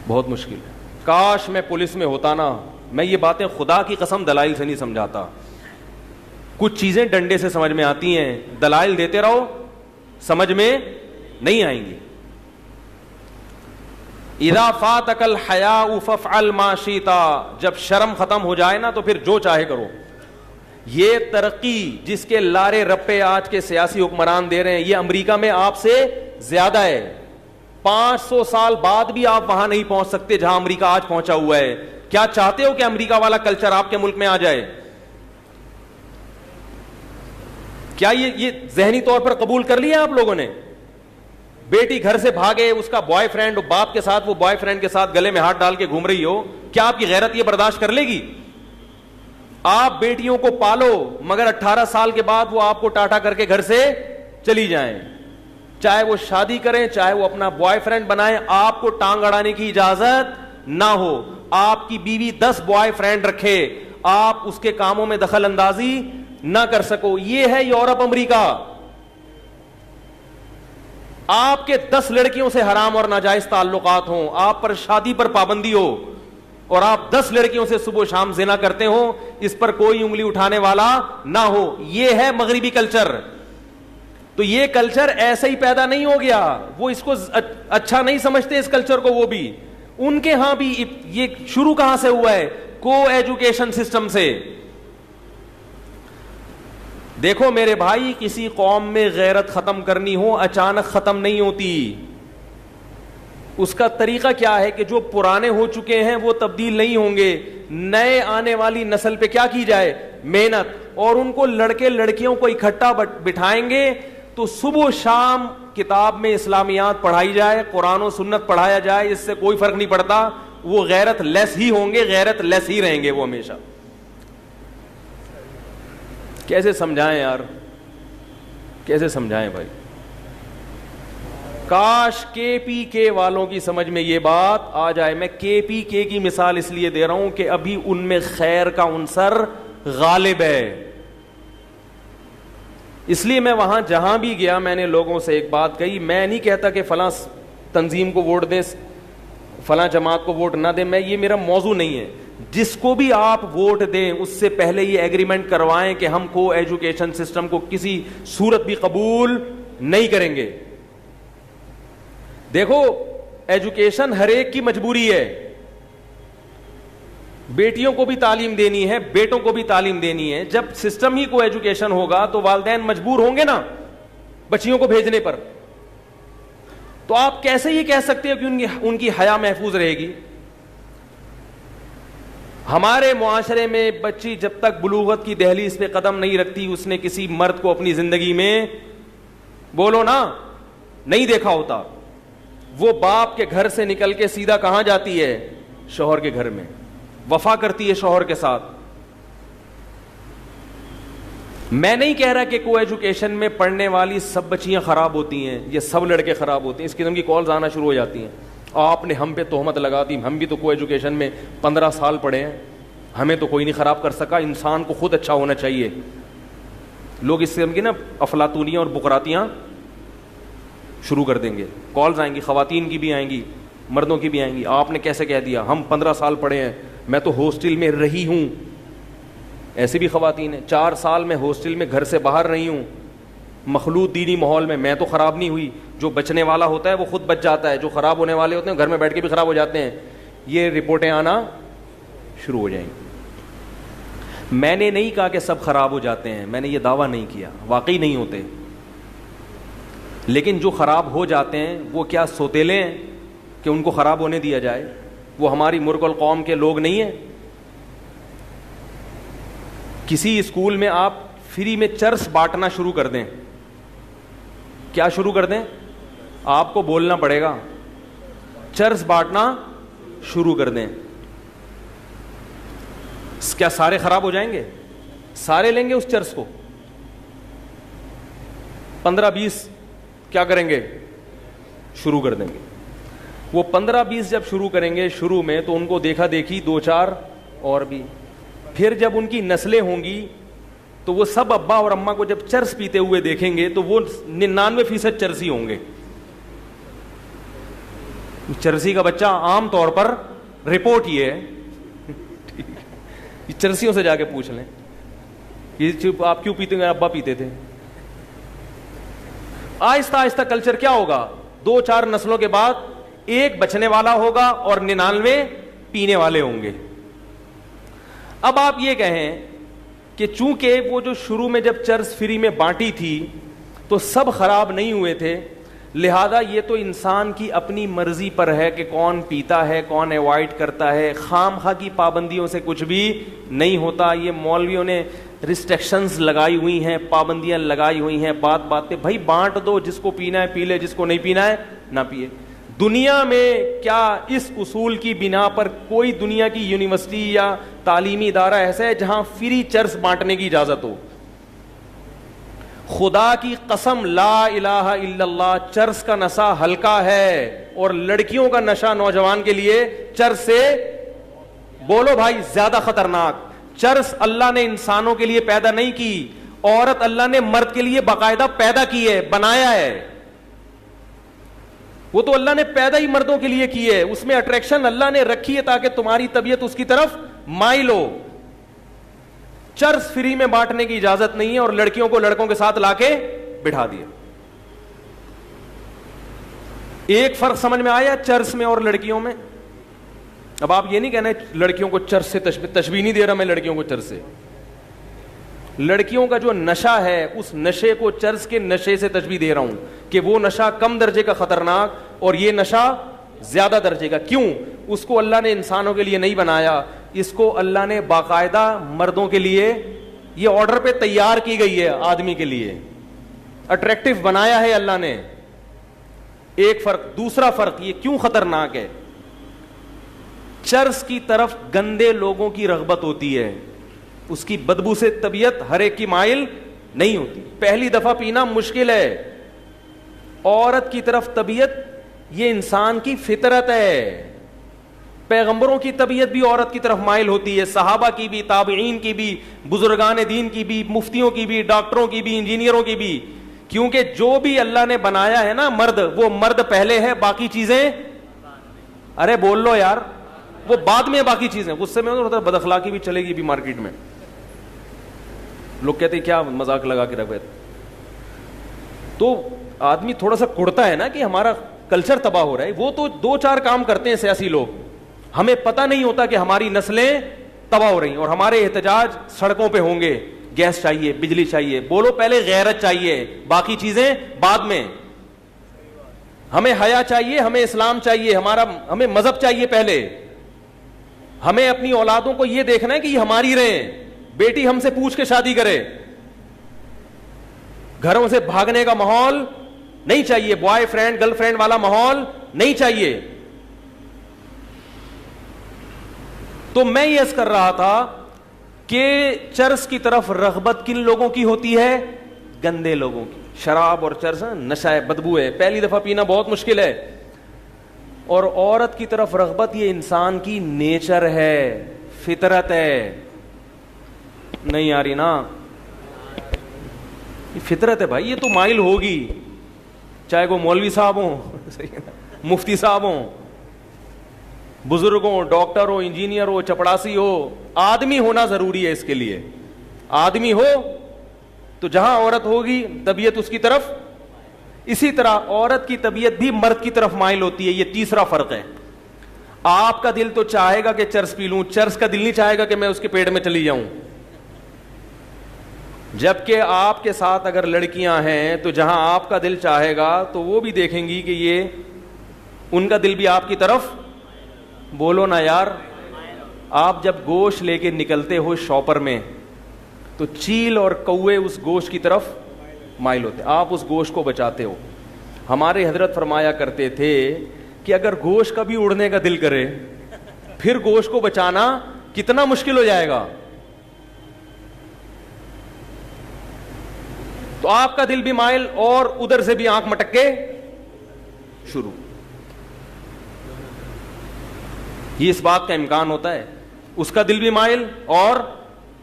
بہت مشکل ہے۔ کاش میں پولیس میں ہوتا نا، میں یہ باتیں خدا کی قسم دلائل سے نہیں سمجھاتا۔ کچھ چیزیں ڈنڈے سے سمجھ میں آتی ہیں، دلائل دیتے رہو سمجھ میں نہیں آئیں گی۔ اذا فاتک الحیاء فافعل ما شئت، جب شرم ختم ہو جائے نا تو پھر جو چاہے کرو۔ یہ ترقی جس کے لارے رپے آج کے سیاسی حکمران دے رہے ہیں، یہ امریکہ میں آپ سے زیادہ ہے۔ 500 سال بعد بھی آپ وہاں نہیں پہنچ سکتے جہاں امریکہ آج پہنچا ہوا ہے۔ کیا چاہتے ہو کہ امریکہ والا کلچر آپ کے ملک میں آ جائے؟ کیا یہ ذہنی طور پر قبول کر لیا آپ لوگوں نے؟ بیٹی گھر سے بھاگے، اس کا بوائے فرینڈ باپ کے ساتھ، وہ بوائے فرینڈ کے ساتھ گلے میں ہاتھ ڈال کے گھوم رہی ہو، کیا آپ کی غیرت یہ برداشت کر لے گی؟ آپ بیٹیوں کو پالو مگر 18 سال کے بعد وہ آپ کو ٹاٹا کر کے گھر سے چلی جائیں، چاہے وہ شادی کریں چاہے وہ اپنا بوائے فرینڈ بنائیں، آپ کو ٹانگ اڑانے کی اجازت نہ ہو۔ آپ کی بیوی 10 بوائے فرینڈ رکھے، آپ اس کے کاموں میں دخل اندازی نہ کر سکو۔ یہ ہے یورپ امریکہ۔ آپ کے 10 لڑکیوں سے حرام اور ناجائز تعلقات ہوں، آپ پر شادی پر پابندی ہو، اور آپ 10 لڑکیوں سے صبح و شام زنا کرتے ہو، اس پر کوئی انگلی اٹھانے والا نہ ہو۔ یہ ہے مغربی کلچر۔ تو یہ کلچر ایسے ہی پیدا نہیں ہو گیا، وہ اس کو اچھا نہیں سمجھتے اس کلچر کو، وہ بھی ان کے ہاں بھی یہ شروع کہاں سے ہوا ہے؟ کو ایجوکیشن سسٹم سے۔ دیکھو میرے بھائی، کسی قوم میں غیرت ختم کرنی ہو اچانک ختم نہیں ہوتی۔ اس کا طریقہ کیا ہے کہ جو پرانے ہو چکے ہیں وہ تبدیل نہیں ہوں گے، نئے آنے والی نسل پہ کیا کی جائے؟ محنت، اور ان کو لڑکے لڑکیوں کو اکٹھا بٹھائیں گے تو صبح و شام کتاب میں اسلامیات پڑھائی جائے، قرآن و سنت پڑھایا جائے، اس سے کوئی فرق نہیں پڑتا، وہ غیرت لیس ہی ہوں گے، غیرت لیس ہی رہیں گے وہ ہمیشہ۔ کیسے سمجھائیں یار، کیسے سمجھائیں بھائی؟ کاش کے پی کے والوں کی سمجھ میں یہ بات آ جائے۔ میں کے پی کے کی مثال اس لیے دے رہا ہوں کہ ابھی ان میں خیر کا عنصر غالب ہے، اس لیے میں وہاں جہاں بھی گیا میں نے لوگوں سے ایک بات کہی، میں نہیں کہتا کہ فلاں تنظیم کو ووٹ دیں، فلاں جماعت کو ووٹ نہ دیں، میں یہ میرا موضوع نہیں ہے۔ جس کو بھی آپ ووٹ دیں اس سے پہلے یہ ایگریمنٹ کروائیں کہ ہم کو ایجوکیشن سسٹم کو کسی صورت بھی قبول نہیں کریں گے۔ دیکھو ایجوکیشن ہر ایک کی مجبوری ہے، بیٹیوں کو بھی تعلیم دینی ہے، بیٹوں کو بھی تعلیم دینی ہے۔ جب سسٹم ہی کو ایجوکیشن ہوگا تو والدین مجبور ہوں گے نا بچیوں کو بھیجنے پر، تو آپ کیسے یہ کہہ سکتے ہو کہ ان کی حیا محفوظ رہے گی؟ ہمارے معاشرے میں بچی جب تک بلوغت کی دہلیز پہ قدم نہیں رکھتی اس نے کسی مرد کو اپنی زندگی میں، بولو نا، نہیں دیکھا ہوتا۔ وہ باپ کے گھر سے نکل کے سیدھا کہاں جاتی ہے؟ شوہر کے گھر میں، وفا کرتی ہے شوہر کے ساتھ۔ میں نہیں کہہ رہا کہ کو ایجوکیشن میں پڑھنے والی سب بچیاں خراب ہوتی ہیں، یہ سب لڑکے خراب ہوتے ہیں، اس قسم کی کالز آنا شروع ہو جاتی ہیں۔ آپ نے ہم پہ تہمت لگا دی، ہم بھی تو کو ایجوکیشن میں 15 سال پڑھے ہیں، ہمیں تو کوئی نہیں خراب کر سکا، انسان کو خود اچھا ہونا چاہیے۔ لوگ اس قسم کی نا افلاطونیاں اور بقراتیاں شروع کر دیں گے. کالز آئیں گی, خواتین کی بھی آئیں گی, مردوں کی بھی آئیں گی. آپ نے کیسے کہہ دیا, ہم 15 سال پڑھے ہیں, میں تو ہاسٹل میں رہی ہوں. ایسی بھی خواتین ہیں, 4 سال میں ہاسٹل میں گھر سے باہر رہی ہوں, مخلوط دینی ماحول میں تو خراب نہیں ہوئی. جو بچنے والا ہوتا ہے وہ خود بچ جاتا ہے, جو خراب ہونے والے ہوتے ہیں گھر میں بیٹھ کے بھی خراب ہو جاتے ہیں. یہ رپورٹیں آنا شروع ہو جائیں گی. میں نے نہیں کہا کہ سب خراب ہو جاتے ہیں, میں نے یہ دعویٰ نہیں کیا, واقعی نہیں ہوتے. لیکن جو خراب ہو جاتے ہیں وہ کیا سوتیلے ہیں کہ ان کو خراب ہونے دیا جائے؟ وہ ہماری ملک القوم کے لوگ نہیں ہیں. کسی اسکول میں آپ فری میں چرس بانٹنا شروع کر دیں, کیا شروع کر دیں؟ آپ کو بولنا پڑے گا, چرس بانٹنا شروع کر دیں. کیا سارے خراب ہو جائیں گے؟ سارے لیں گے اس چرس کو؟ 15-20 کیا کریں گے؟ شروع کر دیں گے. وہ 15-20 جب شروع کریں گے شروع میں, تو ان کو دیکھا دیکھی 2-4 اور بھی. پھر جب ان کی نسلیں ہوں گی تو وہ سب ابا اور اماں کو جب چرس پیتے ہوئے دیکھیں گے تو وہ 99% چرسی ہوں گے. چرسی کا بچہ عام طور پر رپورٹ یہ ہے, چرسیوں سے جا کے پوچھ لیں کہ آپ کیوں پیتے ہیں؟ ابا پیتے تھے. آہستہ آہستہ کلچر کیا ہوگا, 2-4 نسلوں کے بعد ایک بچنے والا ہوگا اور 99 پینے والے ہوں گے. اب آپ یہ کہیں کہ چونکہ وہ جو شروع میں جب چرس فری میں بانٹی تھی تو سب خراب نہیں ہوئے تھے, لہذا یہ تو انسان کی اپنی مرضی پر ہے کہ کون پیتا ہے, کون ایوائڈ کرتا ہے. خام خواہ کی پابندیوں سے کچھ بھی نہیں ہوتا. یہ مولویوں نے ریسٹرکشنز لگائی ہوئی ہیں, پابندیاں لگائی ہوئی ہیں بات بات پہ. بھائی بانٹ دو, جس کو پینا ہے پی لے, جس کو نہیں پینا ہے نہ پیے. دنیا میں کیا اس اصول کی بنا پر کوئی دنیا کی یونیورسٹی یا تعلیمی ادارہ ایسا ہے جہاں فری چرس بانٹنے کی اجازت ہو؟ خدا کی قسم لا الہ الا اللہ, چرس کا نشہ ہلکا ہے اور لڑکیوں کا نشہ نوجوان کے لیے چرس سے, بولو بھائی, زیادہ خطرناک. چرس اللہ نے انسانوں کے لیے پیدا نہیں کی, عورت اللہ نے مرد کے لیے باقاعدہ پیدا کی ہے, بنایا ہے. وہ تو اللہ نے پیدا ہی مردوں کے لیے کی ہے, اس میں اٹریکشن اللہ نے رکھی ہے تاکہ تمہاری طبیعت اس کی طرف مائل ہو. چرس فری میں بانٹنے کی اجازت نہیں ہے اور لڑکیوں کو لڑکوں کے ساتھ لا کے بٹھا دیا. ایک فرق سمجھ میں آیا چرس میں اور لڑکیوں میں؟ اب آپ یہ نہیں کہنا لڑکیوں کو چرس سے تشبیہ نہیں دے رہا میں لڑکیوں کو چرس سے. لڑکیوں کا جو نشہ ہے اس نشے کو چرس کے نشے سے تشبیہ دے رہا ہوں کہ وہ نشہ کم درجے کا خطرناک اور یہ نشہ زیادہ درجے کا. کیوں؟ اس کو اللہ نے انسانوں کے لیے نہیں بنایا, اس کو اللہ نے باقاعدہ مردوں کے لیے, یہ آرڈر پہ تیار کی گئی ہے آدمی کے لیے, اٹریکٹیو بنایا ہے اللہ نے. ایک فرق. دوسرا فرق یہ کیوں خطرناک ہے, چرس کی طرف گندے لوگوں کی رغبت ہوتی ہے, اس کی بدبو سے طبیعت ہر ایک کی مائل نہیں ہوتی. پہلی دفعہ پینا مشکل ہے. عورت کی طرف طبیعت یہ انسان کی فطرت ہے. پیغمبروں کی طبیعت بھی عورت کی طرف مائل ہوتی ہے, صحابہ کی بھی, تابعین کی بھی, بزرگان دین کی بھی, مفتیوں کی بھی, ڈاکٹروں کی بھی, انجینئروں کی بھی. کیونکہ جو بھی اللہ نے بنایا ہے نا مرد, وہ مرد پہلے ہے, باقی چیزیں, ارے بول لو یار, وہ بعد میں باقی چیزیں. غصے میں ہوتا ہے, بد اخلاقی بھی چلے گی بھی مارکیٹ میں. لوگ کہتے ہیں کیا مذاق لگا کے رکھے, تو آدمی تھوڑا سا کڑتا ہے نا کہ ہمارا کلچر تباہ ہو رہا ہے. وہ تو 2-4 کام کرتے ہیں سیاسی لوگ, ہمیں پتہ نہیں ہوتا کہ ہماری نسلیں تباہ ہو رہی ہیں. اور ہمارے احتجاج سڑکوں پہ ہوں گے, گیس چاہیے, بجلی چاہیے. بولو پہلے غیرت چاہیے, باقی چیزیں بعد میں. ہمیں حیا چاہیے, ہمیں اسلام چاہیے, ہمیں مذہب چاہیے پہلے. ہمیں اپنی اولادوں کو یہ دیکھنا ہے کہ یہ ہماری رہیں. بیٹی ہم سے پوچھ کے شادی کرے, گھروں سے بھاگنے کا ماحول نہیں چاہیے, بوائے فرینڈ گرل فرینڈ والا ماحول نہیں چاہیے. تو میں یہ عرض کر رہا تھا کہ چرس کی طرف رغبت کن لوگوں کی ہوتی ہے؟ گندے لوگوں کی. شراب اور چرس نشہ ہے, بدبو ہے, پہلی دفعہ پینا بہت مشکل ہے. اور عورت کی طرف رغبت یہ انسان کی نیچر ہے, فطرت ہے. نہیں آ رہی نا, یہ فطرت ہے بھائی, یہ تو مائل ہوگی. چاہے وہ مولوی صاحب ہوں, مفتی صاحب ہوں, بزرگ ہوں, ڈاکٹر ہو, انجینئر ہو, چپڑاسی ہو, آدمی ہونا ضروری ہے اس کے لیے. آدمی ہو تو جہاں عورت ہوگی طبیعت اس کی طرف, اسی طرح عورت کی طبیعت بھی مرد کی طرف مائل ہوتی ہے. یہ تیسرا فرق ہے. آپ کا دل تو چاہے گا کہ چرس پی لوں, چرس کا دل نہیں چاہے گا کہ میں اس کے پیٹ میں چلی جاؤں. جبکہ آپ کے ساتھ اگر لڑکیاں ہیں تو جہاں آپ کا دل چاہے گا تو وہ بھی دیکھیں گی کہ یہ ان کا دل بھی آپ کی طرف. بولو نا یار. آپ جب گوشت لے کے نکلتے ہو شاپر میں تو چیل اور کوے اس گوشت کی طرف مائل ہوتے, آپ اس گوشت کو بچاتے ہو. ہمارے حضرت فرمایا کرتے تھے کہ اگر گوشت کا بھی اڑنے کا دل کرے پھر گوشت کو بچانا کتنا مشکل ہو جائے گا. تو آپ کا دل بھی مائل اور ادھر سے بھی آنکھ مٹک کے شروع. یہ اس بات کا امکان ہوتا ہے, اس کا دل بھی مائل اور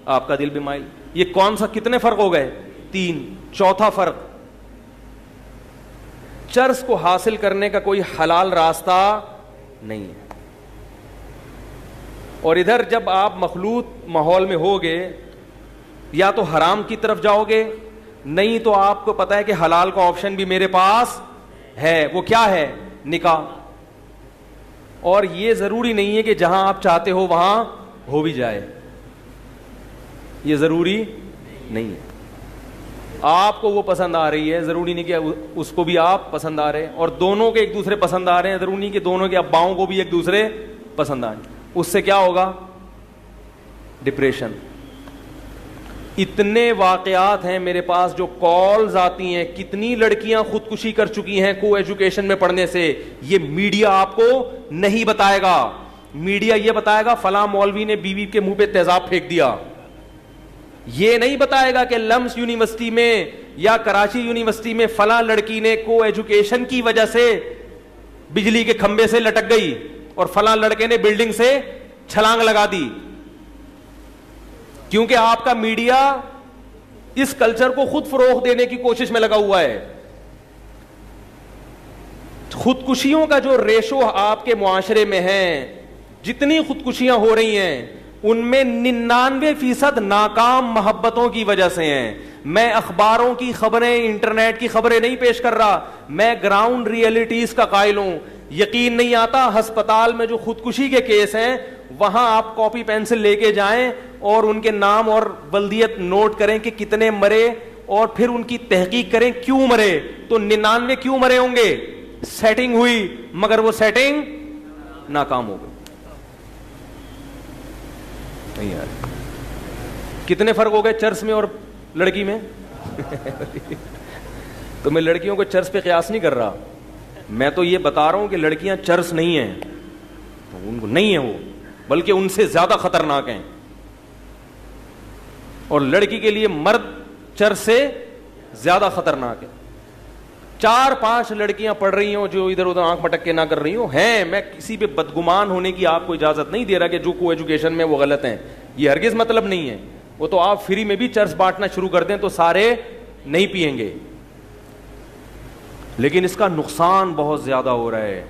آپ کا دل بھی مائل. یہ کون سا, کتنے فرق ہو گئے؟ 3. چوتھا فرق, چرس کو حاصل کرنے کا کوئی حلال راستہ نہیں ہے. اور ادھر جب آپ مخلوط ماحول میں ہوگے یا تو حرام کی طرف جاؤ گے, نہیں تو آپ کو پتا ہے کہ حلال کا آپشن بھی میرے پاس ہے. وہ کیا ہے؟ نکاح. اور یہ ضروری نہیں ہے کہ جہاں آپ چاہتے ہو وہاں ہو بھی جائے, یہ ضروری نہیں ہے. آپ کو وہ پسند آ رہی ہے, ضروری نہیں کہ اس کو بھی آپ پسند آ رہے ہیں, اور دونوں کے ایک دوسرے پسند آ رہے ہیں, ضروری نہیں کہ دونوں کے اباؤں کو بھی ایک دوسرے پسند آئیں. اس سے کیا ہوگا؟ ڈپریشن. اتنے واقعات ہیں میرے پاس جو کالز آتی ہیں, کتنی لڑکیاں خودکشی کر چکی ہیں کو ایجوکیشن میں پڑھنے سے. یہ میڈیا آپ کو نہیں بتائے گا. میڈیا یہ بتائے گا فلاں مولوی نے بیوی کے منہ پہ تیزاب پھینک دیا. یہ نہیں بتائے گا کہ لمس یونیورسٹی میں یا کراچی یونیورسٹی میں فلاں لڑکی نے کو ایجوکیشن کی وجہ سے بجلی کے کھمبے سے لٹک گئی اور فلاں لڑکے نے بلڈنگ سے چھلانگ لگا دی. کیونکہ آپ کا میڈیا اس کلچر کو خود فروغ دینے کی کوشش میں لگا ہوا ہے. خودکشیوں کا جو ریشو آپ کے معاشرے میں ہے, جتنی خودکشیاں ہو رہی ہیں ان میں 99% ناکام محبتوں کی وجہ سے ہیں. میں اخباروں کی خبریں, انٹرنیٹ کی خبریں نہیں پیش کر رہا, میں گراؤنڈ ریئلٹیز کا قائل ہوں. یقین نہیں آتا, ہسپتال میں جو خودکشی کے کیس ہیں وہاں آپ کاپی پینسل لے کے جائیں اور ان کے نام اور بلدیت نوٹ کریں کہ کتنے مرے, اور پھر ان کی تحقیق کریں کیوں مرے. تو 99 کیوں مرے ہوں گے؟ سیٹنگ ہوئی, مگر وہ سیٹنگ ناکام ہو گئی. نہیں یار, کتنے فرق ہو گئے چرس میں اور لڑکی میں. تو میں لڑکیوں کو چرس پہ قیاس نہیں کر رہا, میں تو یہ بتا رہا ہوں کہ لڑکیاں چرس نہیں ہیں, ان کو نہیں ہے وہ, بلکہ ان سے زیادہ خطرناک ہیں. اور لڑکی کے لیے مرد چرس سے زیادہ خطرناک ہے. 4-5 لڑکیاں پڑھ رہی ہوں جو ادھر ادھر آنکھ مٹک کے نہ کر رہی ہوں ہیں, میں کسی پہ بدگمان ہونے کی آپ کو اجازت نہیں دے رہا کہ جو کو ایجوکیشن میں وہ غلط ہیں, یہ ہرگز مطلب نہیں ہے. وہ تو آپ فری میں بھی چرس بانٹنا شروع کر دیں تو سارے نہیں پئیں گے, لیکن اس کا نقصان بہت زیادہ ہو رہا ہے.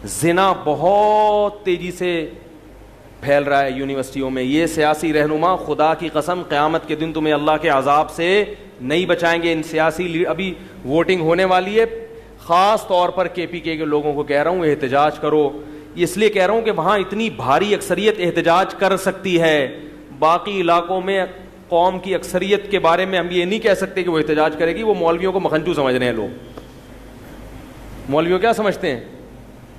زنا بہت تیزی سے پھیل رہا ہے یونیورسٹیوں میں. یہ سیاسی رہنما خدا کی قسم قیامت کے دن تمہیں اللہ کے عذاب سے نہیں بچائیں گے. ان سیاسی ابھی ووٹنگ ہونے والی ہے, خاص طور پر کے پی کے لوگوں کو کہہ رہا ہوں احتجاج کرو. اس لیے کہہ رہا ہوں کہ وہاں اتنی بھاری اکثریت احتجاج کر سکتی ہے. باقی علاقوں میں قوم کی اکثریت کے بارے میں ہم یہ نہیں کہہ سکتے کہ وہ احتجاج کرے گی. وہ مولویوں کو مکھنچو سمجھ رہے ہیں لوگ. مولویوں کیا سمجھتے ہیں؟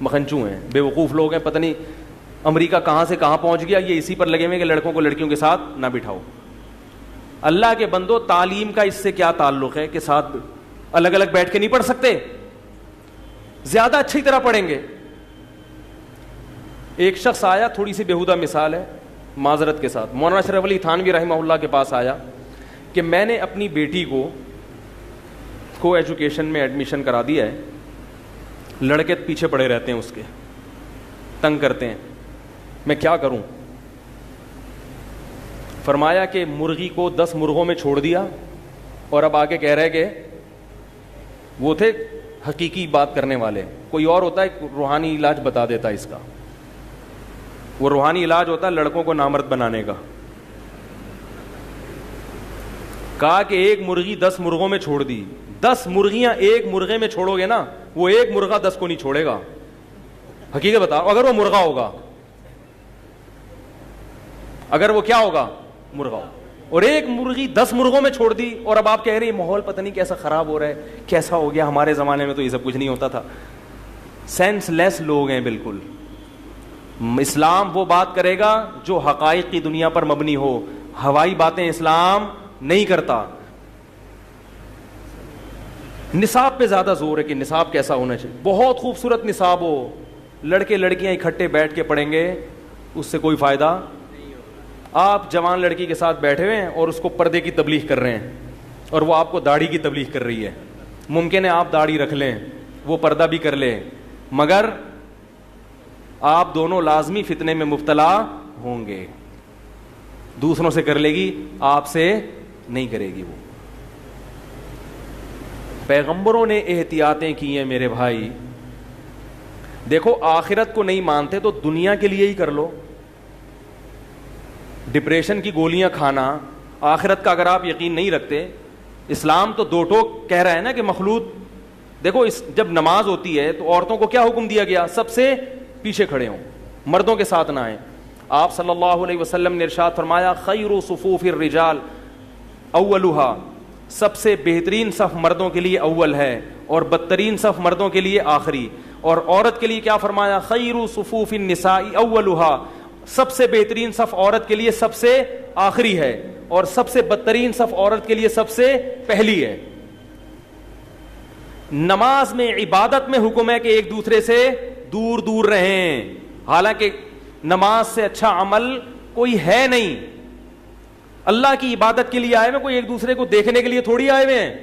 مکھنچو ہیں, بے وقوف لوگ ہیں. پتہ نہیں امریکہ کہاں سے کہاں پہنچ گیا, یہ اسی پر لگے ہوئے کہ لڑکوں کو لڑکیوں کے ساتھ نہ بٹھاؤ. اللہ کے بندو, تعلیم کا اس سے کیا تعلق ہے کہ ساتھ الگ الگ بیٹھ کے نہیں پڑھ سکتے؟ زیادہ اچھی طرح پڑھیں گے. ایک شخص آیا, تھوڑی سی بیہودہ مثال ہے معذرت کے ساتھ, مولانا اشرف علی تھانوی رحمہ اللہ کے پاس آیا کہ میں نے اپنی بیٹی کو ایجوکیشن میں ایڈمیشن کرا دیا ہے, لڑکے پیچھے پڑے رہتے ہیں, اس کے تنگ کرتے ہیں, میں کیا کروں؟ فرمایا کہ مرغی کو 10 مرغوں میں چھوڑ دیا اور اب آگے کہہ رہے کہ وہ تھے حقیقی بات کرنے والے. کوئی اور ہوتا ہے روحانی علاج بتا دیتا ہے اس کا, وہ روحانی علاج ہوتا ہے لڑکوں کو نامرد بنانے کا. کہا کہ ایک مرغی 10 مرغوں میں چھوڑ دی, 10 مرغیاں ایک مرغے میں چھوڑو گے نا, وہ ایک مرغا 10 کو نہیں چھوڑے گا. حقیقت بتاؤ, اگر وہ مرغا ہوگا, اگر وہ کیا ہوگا, مرغا ہوگا. اور ایک مرغی 10 مرغوں میں چھوڑ دی. اور اب آپ کہہ رہے ہیں ماحول پتہ نہیں کیسا خراب ہو رہا ہے, کیسا ہو گیا, ہمارے زمانے میں تو یہ سب کچھ نہیں ہوتا تھا. سینس لیس لوگ ہیں بالکل. اسلام وہ بات کرے گا جو حقائق کی دنیا پر مبنی ہو, ہوائی باتیں اسلام نہیں کرتا. نصاب پہ زیادہ زور ہے کہ نصاب کیسا ہونا چاہیے. بہت خوبصورت نصاب ہو, لڑکے لڑکیاں اکٹھے بیٹھ کے پڑھیں گے, اس سے کوئی فائدہ. آپ جوان لڑکی کے ساتھ بیٹھے ہوئے ہیں اور اس کو پردے کی تبلیغ کر رہے ہیں, اور وہ آپ کو داڑھی کی تبلیغ کر رہی ہے. ممکن ہے آپ داڑھی رکھ لیں, وہ پردہ بھی کر لیں, مگر آپ دونوں لازمی فتنے میں مبتلا ہوں گے. دوسروں سے کر لے گی, آپ سے نہیں کرے گی. وہ پیغمبروں نے احتیاطیں کی ہیں میرے بھائی. دیکھو آخرت کو نہیں مانتے تو دنیا کے لیے ہی کر لو. ڈپریشن کی گولیاں کھانا, آخرت کا اگر آپ یقین نہیں رکھتے. اسلام تو دو ٹوک کہہ رہا ہے نا کہ مخلوط. دیکھو جب نماز ہوتی ہے تو عورتوں کو کیا حکم دیا گیا, سب سے پیچھے کھڑے ہوں, مردوں کے ساتھ نہ آئیں. آپ صلی اللہ علیہ وسلم نے ارشاد فرمایا خیر صفوف الرجال اولها, سب سے بہترین صف مردوں کے لیے اول ہے اور بدترین صف مردوں کے لیے آخری. اور عورت کے لیے کیا فرمایا, خیر صفوف النساء اولها, سب سے بہترین صف عورت کے لیے سب سے آخری ہے اور سب سے بدترین صف عورت کے لیے سب سے پہلی ہے. نماز میں عبادت میں حکم ہے کہ ایک دوسرے سے دور دور رہیں, حالانکہ نماز سے اچھا عمل کوئی ہے نہیں. اللہ کی عبادت کے لیے آئے ہوئے, کوئی ایک دوسرے کو دیکھنے کے لیے تھوڑی آئے ہوئے ہیں.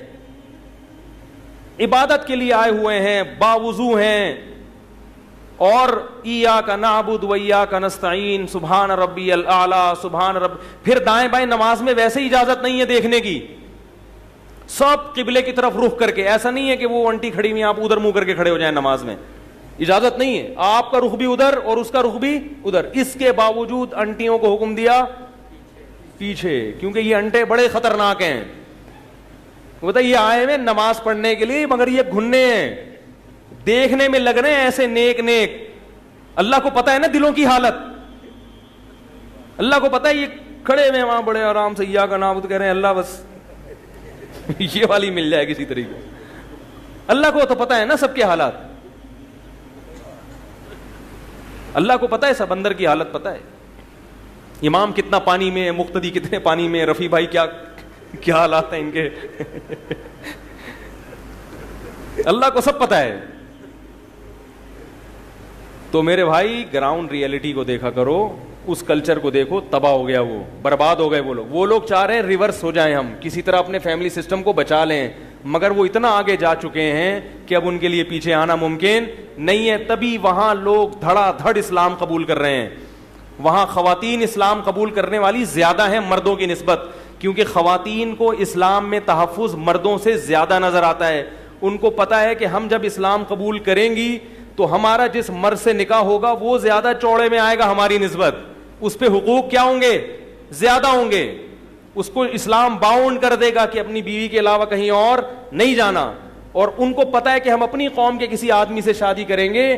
عبادت کے لیے آئے ہوئے ہیں, باوضو ہیں, اور ایاک نعبد و ایاک نستعین, سبحان ربی الاعلی, سبحان رب. پھر دائیں بائیں نماز میں ویسے اجازت نہیں ہے دیکھنے کی, سب قبلے کی طرف رخ کر کے. ایسا نہیں ہے کہ وہ انٹی کھڑی ہوئی آپ ادھر منہ کر کے کھڑے ہو جائیں نماز میں, اجازت نہیں ہے. آپ کا رخ بھی ادھر اور اس کا رخ بھی ادھر. اس کے باوجود انٹیوں کو حکم دیا پیچھے, کیونکہ یہ انٹے بڑے خطرناک ہیں. بتائیے یہ آئے ہوئے نماز پڑھنے کے لیے مگر یہ گھننے ہیں, دیکھنے میں لگ رہے ہیں ایسے نیک نیک. اللہ کو پتا ہے نا دلوں کی حالت, اللہ کو پتا ہے یہ کھڑے ہوئے وہاں بڑے آرام سے ایاک نعبد کہہ رہے ہیں, اللہ بس یہ والی مل جائے کسی طریقے. اللہ کو تو پتا ہے نا سب کے حالات, اللہ کو پتا ہے سب اندر کی حالت پتا ہے. امام کتنا پانی میں ہے, مقتدی کتنے پانی میں, رفیع بھائی کیا حالات ہیں ان کے اللہ کو سب پتا ہے. تو میرے بھائی گراؤنڈ ریئلٹی کو دیکھا کرو, اس کلچر کو دیکھو. تباہ ہو گیا, وہ برباد ہو گئے وہ لوگ چاہ رہے ہیں ریورس ہو جائیں, ہم کسی طرح اپنے فیملی سسٹم کو بچا لیں, مگر وہ اتنا آگے جا چکے ہیں کہ اب ان کے لیے پیچھے آنا ممکن نہیں ہے. تبھی وہاں لوگ دھڑا دھڑ اسلام قبول کر رہے ہیں. وہاں خواتین اسلام قبول کرنے والی زیادہ ہیں مردوں کی نسبت, کیونکہ خواتین کو اسلام میں تحفظ مردوں سے زیادہ نظر آتا ہے. ان کو پتا ہے کہ ہم جب اسلام قبول کریں گی تو ہمارا جس مرد سے نکاح ہوگا وہ زیادہ چوڑے میں آئے گا ہماری نسبت, اس پہ حقوق کیا ہوں گے, زیادہ ہوں گے. اس کو اسلام باؤنڈ کر دے گا کہ اپنی بیوی کے علاوہ کہیں اور نہیں جانا. اور ان کو پتا ہے کہ ہم اپنی قوم کے کسی آدمی سے شادی کریں گے,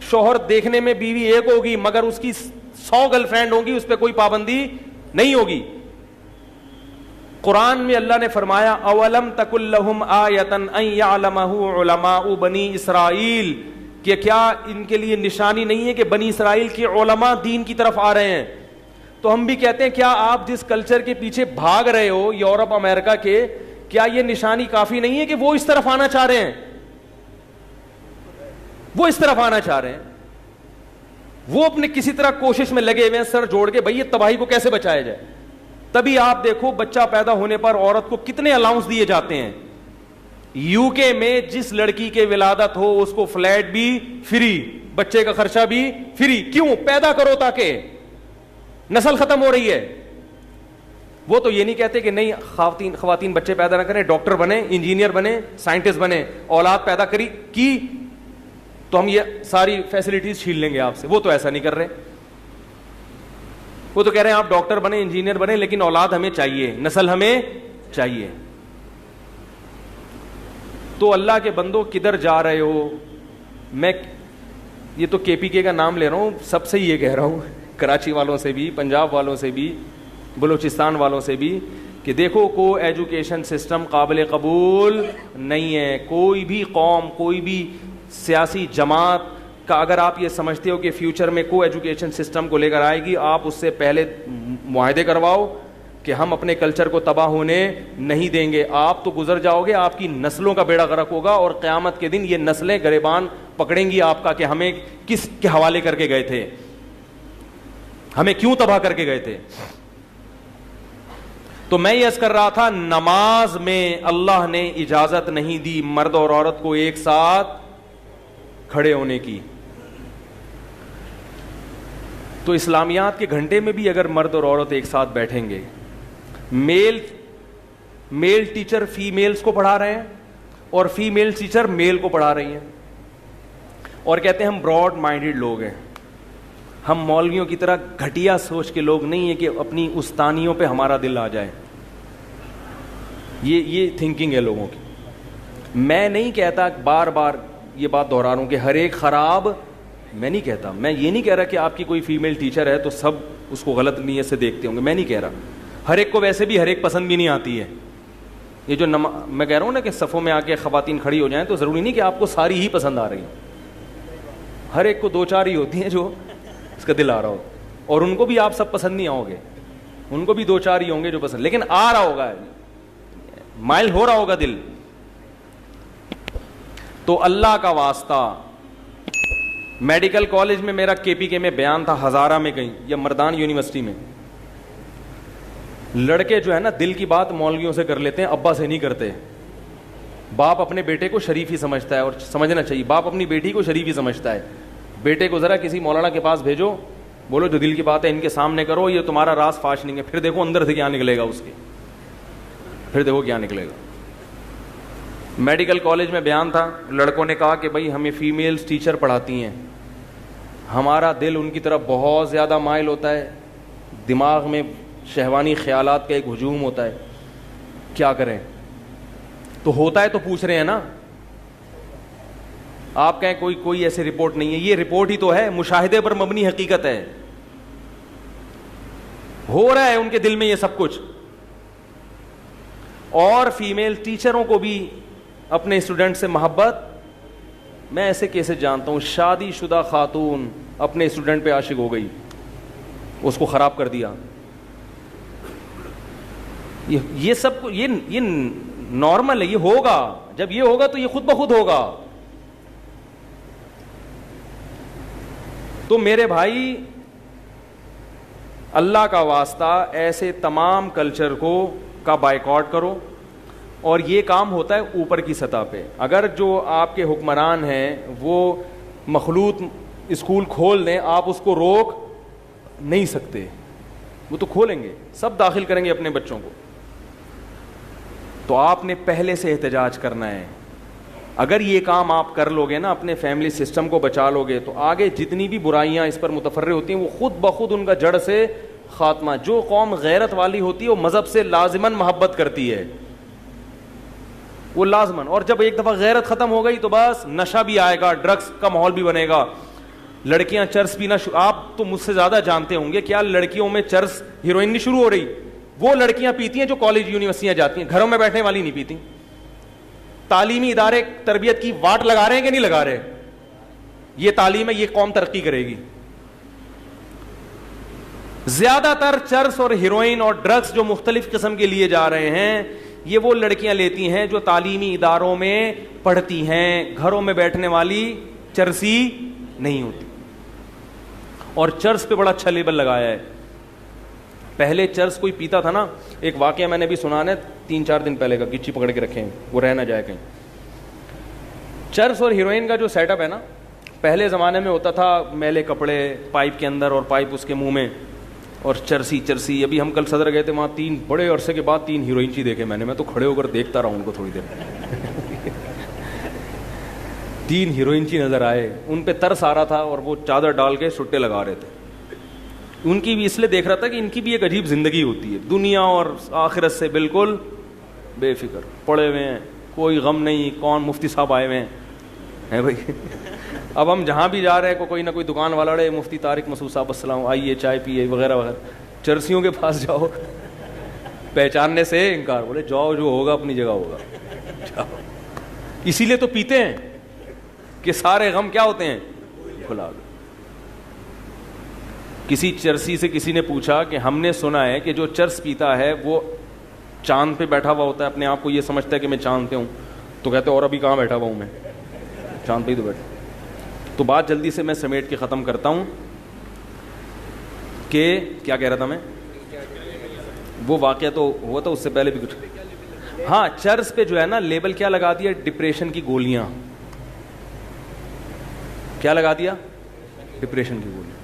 شوہر دیکھنے میں بیوی ایک ہوگی مگر اس کی 100 گرل فرینڈ ہوں گی, اس پہ کوئی پابندی نہیں ہوگی. قرآن میں اللہ نے فرمایا اولم تکن لہم آیۃ ان یعلمہ علماء بنی اسرائیل, کہ کیا ان کے لیے نشانی نہیں ہے کہ بنی اسرائیل کے علماء دین کی طرف آ رہے ہیں. تو ہم بھی کہتے ہیں کیا آپ جس کلچر کے پیچھے بھاگ رہے ہو یورپ امریکہ کے, کیا یہ نشانی کافی نہیں ہے کہ وہ اس طرف آنا چاہ رہے ہیں, وہ اس طرف آنا چاہ رہے ہیں. وہ اپنے کسی طرح کوشش میں لگے ہوئے ہیں سر جوڑ کے, بھائی یہ تباہی کو کیسے بچایا جائے. تبھی آپ دیکھو بچہ پیدا ہونے پر عورت کو کتنے الاؤنس دیے جاتے ہیں. یو کے میں جس لڑکی کے ولادت ہو اس کو فلیٹ بھی فری, بچے کا خرچہ بھی فری. کیوں؟ پیدا کرو تاکہ نسل ختم ہو رہی ہے. وہ تو یہ نہیں کہتے کہ نہیں خواتین بچے پیدا نہ کریں, ڈاکٹر بنے, انجینئر بنے, سائنٹسٹ بنے, اولاد پیدا کی تو ہم یہ ساری فیسلٹیز چھین لیں گے آپ سے. وہ تو ایسا نہیں کر رہے, وہ تو کہہ رہے ہیں آپ ڈاکٹر بنے, انجینئر بنے, لیکن اولاد ہمیں چاہیے, نسل ہمیں چاہیے. تو اللہ کے بندو کدھر جا رہے ہو؟ میں یہ تو کے پی کے کا نام لے رہا ہوں, سب سے یہ کہہ رہا ہوں, کراچی والوں سے بھی, پنجاب والوں سے بھی, بلوچستان والوں سے بھی, کہ دیکھو کو ایجوکیشن سسٹم قابل قبول نہیں ہے. کوئی بھی قوم, کوئی بھی سیاسی جماعت کا اگر آپ یہ سمجھتے ہو کہ فیوچر میں کو ایجوکیشن سسٹم کو لے کر آئے گی, آپ اس سے پہلے معاہدے کرواؤ کہ ہم اپنے کلچر کو تباہ ہونے نہیں دیں گے. آپ تو گزر جاؤ گے, آپ کی نسلوں کا بیڑا غرق ہوگا, اور قیامت کے دن یہ نسلیں گریبان پکڑیں گی آپ کا کہ ہمیں کس کے حوالے کر کے گئے تھے, ہمیں کیوں تباہ کر کے گئے تھے. تو میں یہ عرض کر رہا تھا, نماز میں اللہ نے اجازت نہیں دی مرد اور عورت کو ایک ساتھ کھڑے ہونے کی. تو اسلامیات کے گھنٹے میں بھی اگر مرد اور عورت ایک ساتھ بیٹھیں گے, میل ٹیچر فیمیلز کو پڑھا رہے ہیں اور فیمیل ٹیچر میل کو پڑھا رہی ہیں, اور کہتے ہیں ہم براڈ مائنڈڈ لوگ ہیں, ہم مولویوں کی طرح گھٹیا سوچ کے لوگ نہیں ہیں کہ اپنی استانیوں پہ ہمارا دل آ جائے. یہ تھنکنگ ہے لوگوں کی. میں نہیں کہتا, بار بار یہ بات دہرا رہا ہوں کہ ہر ایک خراب, میں نہیں کہتا, میں یہ نہیں کہہ رہا کہ آپ کی کوئی فیمیل ٹیچر ہے تو سب اس کو غلط نیت سے دیکھتے ہوں گے, میں نہیں کہہ رہا. ہر ایک کو ویسے بھی ہر ایک پسند بھی نہیں آتی ہے. یہ جو میں کہہ رہا ہوں نا کہ صفوں میں آ کے خواتین کھڑی ہو جائیں, تو ضروری نہیں کہ آپ کو ساری ہی پسند آ رہی ہیں. ہر ایک کو دو چار ہی ہوتی ہیں جو اس کا دل آ رہا ہو, اور ان کو بھی آپ سب پسند نہیں آؤ گے, ان کو بھی دو چار ہی ہوں گے جو پسند, لیکن آ رہا ہوگا, مائل ہو رہا ہوگا دل. تو اللہ کا واسطہ, میڈیکل کالج میں میرا کے پی کے میں بیان تھا, ہزارہ میں کہیں یا مردان یونیورسٹی میں, لڑکے جو ہے نا دل کی بات مولویوں سے کر لیتے ہیں, ابا سے نہیں کرتے. باپ اپنے بیٹے کو شریف ہی سمجھتا ہے, اور سمجھنا چاہیے, باپ اپنی بیٹی کو شریف ہی سمجھتا ہے. بیٹے کو ذرا کسی مولانا کے پاس بھیجو, بولو جو دل کی بات ہے ان کے سامنے کرو, یہ تمہارا راز فاش نہیں ہے, پھر دیکھو اندر سے کیا نکلے گا اس کے, پھر دیکھو کیا نکلے گا. میڈیکل کالج میں بیان تھا, لڑکوں نے کہا کہ بھائی ہمیں فیمیلز ٹیچر پڑھاتی ہیں, ہمارا دل ان کی طرف بہت زیادہ مائل ہوتا ہے, دماغ میں شہوانی خیالات کا ایک ہجوم ہوتا ہے, کیا کریں. تو ہوتا ہے تو پوچھ رہے ہیں نا, آپ کہیں کوئی ایسی رپورٹ نہیں ہے, یہ رپورٹ ہی تو ہے, مشاہدے پر مبنی حقیقت ہے, ہو رہا ہے ان کے دل میں یہ سب کچھ. اور فیمیل ٹیچروں کو بھی اپنے اسٹوڈنٹ سے محبت, میں ایسے کیسے جانتا ہوں, شادی شدہ خاتون اپنے اسٹوڈنٹ پہ عاشق ہو گئی, اس کو خراب کر دیا. یہ سب یہ نارمل ہے, یہ ہوگا, جب یہ ہوگا تو یہ خود بخود ہوگا. تو میرے بھائی, اللہ کا واسطہ ایسے تمام کلچر کا بائیکاٹ کرو. اور یہ کام ہوتا ہے اوپر کی سطح پہ. اگر جو آپ کے حکمران ہیں وہ مخلوط اسکول کھول دیں, آپ اس کو روک نہیں سکتے, وہ تو کھولیں گے, سب داخل کریں گے اپنے بچوں کو. تو آپ نے پہلے سے احتجاج کرنا ہے. اگر یہ کام آپ کر لو گے نا, اپنے فیملی سسٹم کو بچا لو گے, تو آگے جتنی بھی برائیاں اس پر متفرع ہوتی ہیں وہ خود بخود ان کا جڑ سے خاتمہ. جو قوم غیرت والی ہوتی ہے وہ مذہب سے لازماً محبت کرتی ہے, وہ لازماً. اور جب ایک دفعہ غیرت ختم ہو گئی تو بس نشہ بھی آئے گا, ڈرگس کا ماحول بھی بنے گا, لڑکیاں چرس پینا آپ تو مجھ سے زیادہ جانتے ہوں گے, کیا لڑکیوں میں چرس ہیروئن نہیں شروع ہو رہی. وہ لڑکیاں پیتی ہیں جو کالج یونیورسٹیاں جاتی ہیں, گھروں میں بیٹھنے والی نہیں پیتی. تعلیمی ادارے تربیت کی واٹ لگا رہے ہیں کہ نہیں لگا رہے؟ یہ تعلیم ہے, یہ قوم ترقی کرے گی. زیادہ تر چرس اور ہیروئن اور ڈرگس جو مختلف قسم کے لیے جا رہے ہیں, یہ وہ لڑکیاں لیتی ہیں جو تعلیمی اداروں میں پڑھتی ہیں, گھروں میں بیٹھنے والی چرسی نہیں ہوتی. اور چرس پہ بڑا اچھا لیبل لگایا ہے. پہلے چرس کوئی پیتا تھا نا, ایک واقعہ میں نے بھی سنا ہے 3-4 دن پہلے کا, گچی پکڑ کے رکھیں وہ رہ نہ جائے کہیں. چرس اور ہیروئن کا جو سیٹ اپ ہے نا, پہلے زمانے میں ہوتا تھا میلے کپڑے پائپ کے اندر اور پائپ اس کے منہ میں, اور چرسی. ابھی ہم کل صدر گئے تھے, وہاں 3 بڑے عرصے کے بعد 3 ہیروئنچی دیکھے میں تو کھڑے ہو کر دیکھتا رہا ان کو تھوڑی دیر. 3 ہیروئنچی نظر آئے, ان پہ ترس آ رہا تھا اور وہ چادر ڈال کے سٹے لگا رہے تھے. ان کی بھی اس لیے دیکھ رہا تھا کہ ان کی بھی ایک عجیب زندگی ہوتی ہے, دنیا اور آخرت سے بالکل بے فکر, پڑے ہوئے ہیں, کوئی غم نہیں. کون مفتی صاحب آئے ہوئے ہیں بھائی. اب ہم جہاں بھی جا رہے ہیں کوئی نہ کوئی دکان والا رہے, مفتی طارق مسعود صاحب السلام, آئیے چائے پیے وغیرہ وغیرہ. چرسیوں کے پاس جاؤ, پہچاننے سے انکار, بولے جاؤ جو ہوگا اپنی جگہ ہوگا. جاؤ. اسی لیے تو پیتے ہیں کہ سارے غم کیا ہوتے ہیں, بھلا دو. کسی چرسی سے کسی نے پوچھا کہ ہم نے سنا ہے کہ جو چرس پیتا ہے وہ چاند پہ بیٹھا ہوا ہوتا ہے, اپنے آپ کو یہ سمجھتا ہے کہ میں چاند پہ ہوں. تو کہتے اور ابھی کہاں بیٹھا ہوا ہوں میں, چاند پہ ہی تو بیٹھا. تو بات جلدی سے میں سمیٹ کے ختم کرتا ہوں کہ کیا کہہ رہا تھا میں, وہ واقعہ تو ہوا تھا, اس سے پہلے بھی کچھ. ہاں, چرس پہ جو ہے نا لیبل کیا لگا دیا, ڈپریشن کی گولیاں. کیا لگا دیا, ڈپریشن کی گولیاں,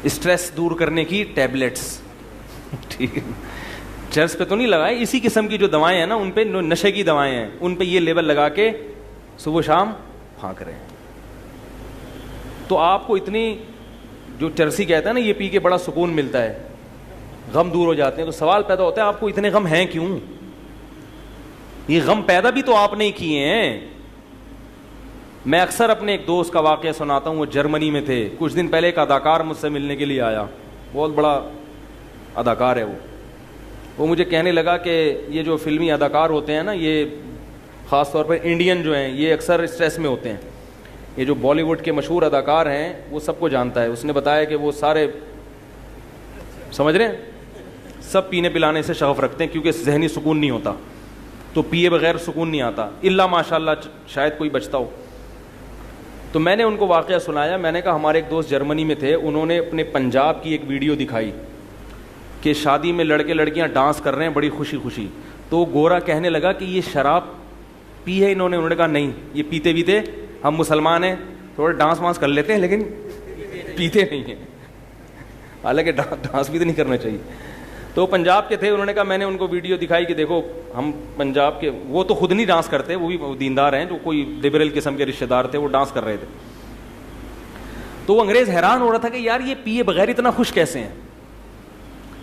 اسٹریس دور کرنے کی ٹیبلٹس. ٹھیک ہے, چرس پہ تو نہیں لگائے, اسی قسم کی جو دوائیں ہیں نا ان پہ, نشے کی دوائیں ہیں ان پہ یہ لیبل لگا کے صبح شام پھانک رہے ہیں. تو آپ کو اتنی, جو چرسی کہتا ہے نا یہ پی کے بڑا سکون ملتا ہے, غم دور ہو جاتے ہیں. تو سوال پیدا ہوتا ہے آپ کو اتنے غم ہیں کیوں؟ یہ غم پیدا بھی تو آپ نے کیے ہیں. میں اکثر اپنے ایک دوست کا واقعہ سناتا ہوں, وہ جرمنی میں تھے. کچھ دن پہلے ایک اداکار مجھ سے ملنے کے لیے آیا, بہت بڑا اداکار ہے وہ مجھے کہنے لگا کہ یہ جو فلمی اداکار ہوتے ہیں نا, یہ خاص طور پر انڈین جو ہیں, یہ اکثر اسٹریس میں ہوتے ہیں. یہ جو بالی ووڈ کے مشہور اداکار ہیں وہ سب کو جانتا ہے. اس نے بتایا کہ وہ سارے, سمجھ رہے ہیں, سب پینے پلانے سے شغف رکھتے ہیں کیونکہ ذہنی سکون نہیں ہوتا, تو پیے بغیر سکون نہیں آتا, الا ماشاء اللہ شاید کوئی بچتا ہو. تو میں نے ان کو واقعہ سنایا. میں نے کہا ہمارے ایک دوست جرمنی میں تھے, انہوں نے اپنے پنجاب کی ایک ویڈیو دکھائی کہ شادی میں لڑکے لڑکیاں ڈانس کر رہے ہیں بڑی خوشی خوشی. تو وہ گورا کہنے لگا کہ یہ شراب پی ہے انہوں نے. انہوں نے کہا نہیں, یہ پیتے پیتے, ہم مسلمان ہیں تھوڑا ڈانس وانس کر لیتے ہیں لیکن پیتے نہیں ہیں. حالانکہ ڈانس بھی تو نہیں کرنا چاہیے. تو پنجاب کے تھے, انہوں نے کہا, میں نے ان کو ویڈیو دکھائی کہ دیکھو ہم پنجاب کے, وہ تو خود نہیں ڈانس کرتے, وہ بھی دیندار ہیں, جو کوئی لبرل قسم کے رشتہ دار تھے وہ ڈانس کر رہے تھے. تو وہ انگریز حیران ہو رہا تھا کہ یار یہ پیے بغیر اتنا خوش کیسے ہیں.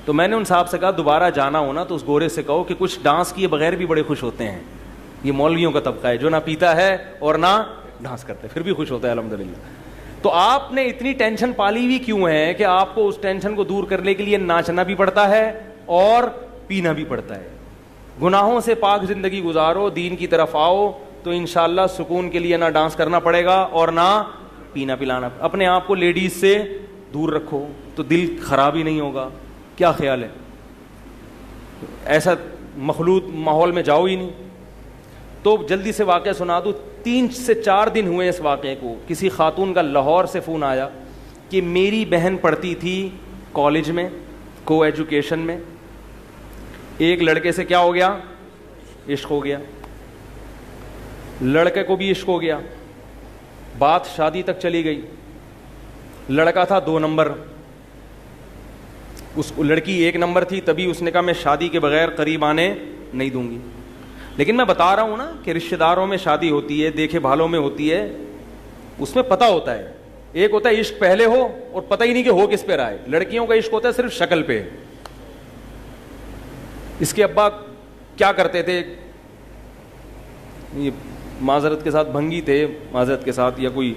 تو میں نے ان صاحب سے کہا دوبارہ جانا ہونا تو اس گورے سے کہو کہ کچھ ڈانس کیے بغیر بھی بڑے خوش ہوتے ہیں. یہ مولویوں کا طبقہ ہے جو نہ پیتا ہے اور نہ ڈانس کرتا ہے, پھر بھی خوش ہوتا ہے الحمدللہ. تو آپ نے اتنی ٹینشن پالی ہوئی کیوں ہے کہ آپ کو اس ٹینشن کو دور کرنے کے لیے ناچنا بھی پڑتا ہے اور پینا بھی پڑتا ہے. گناہوں سے پاک زندگی گزارو, دین کی طرف آؤ, تو انشاءاللہ سکون کے لیے نہ ڈانس کرنا پڑے گا اور نہ پینا پلانا. اپنے آپ کو لیڈیز سے دور رکھو تو دل خراب ہی نہیں ہوگا. کیا خیال ہے؟ ایسا مخلوط ماحول میں جاؤ ہی نہیں. تو جلدی سے واقعہ سنا دوں. 3 سے 4 دن ہوئے اس واقعے کو. کسی خاتون کا لاہور سے فون آیا کہ میری بہن پڑھتی تھی کالج میں, کو ایجوکیشن میں, ایک لڑکے سے کیا ہو گیا, عشق ہو گیا. لڑکے کو بھی عشق ہو گیا, بات شادی تک چلی گئی. لڑکا تھا 2 نمبر, اس لڑکی 1 نمبر تھی, تبھی اس نے کہا میں شادی کے بغیر قریب آنے نہیں دوں گی. لیکن میں بتا رہا ہوں نا کہ رشتہ داروں میں شادی ہوتی ہے, دیکھے بھالوں میں ہوتی ہے, اس میں پتہ ہوتا ہے. ایک ہوتا ہے عشق پہلے ہو اور پتہ ہی نہیں کہ ہو کس پہ رہا ہے. لڑکیوں کا عشق ہوتا ہے صرف شکل پہ. اس کے ابا کیا کرتے تھے, یہ معذرت کے ساتھ بھنگی تھے, معذرت کے ساتھ, یا کوئی,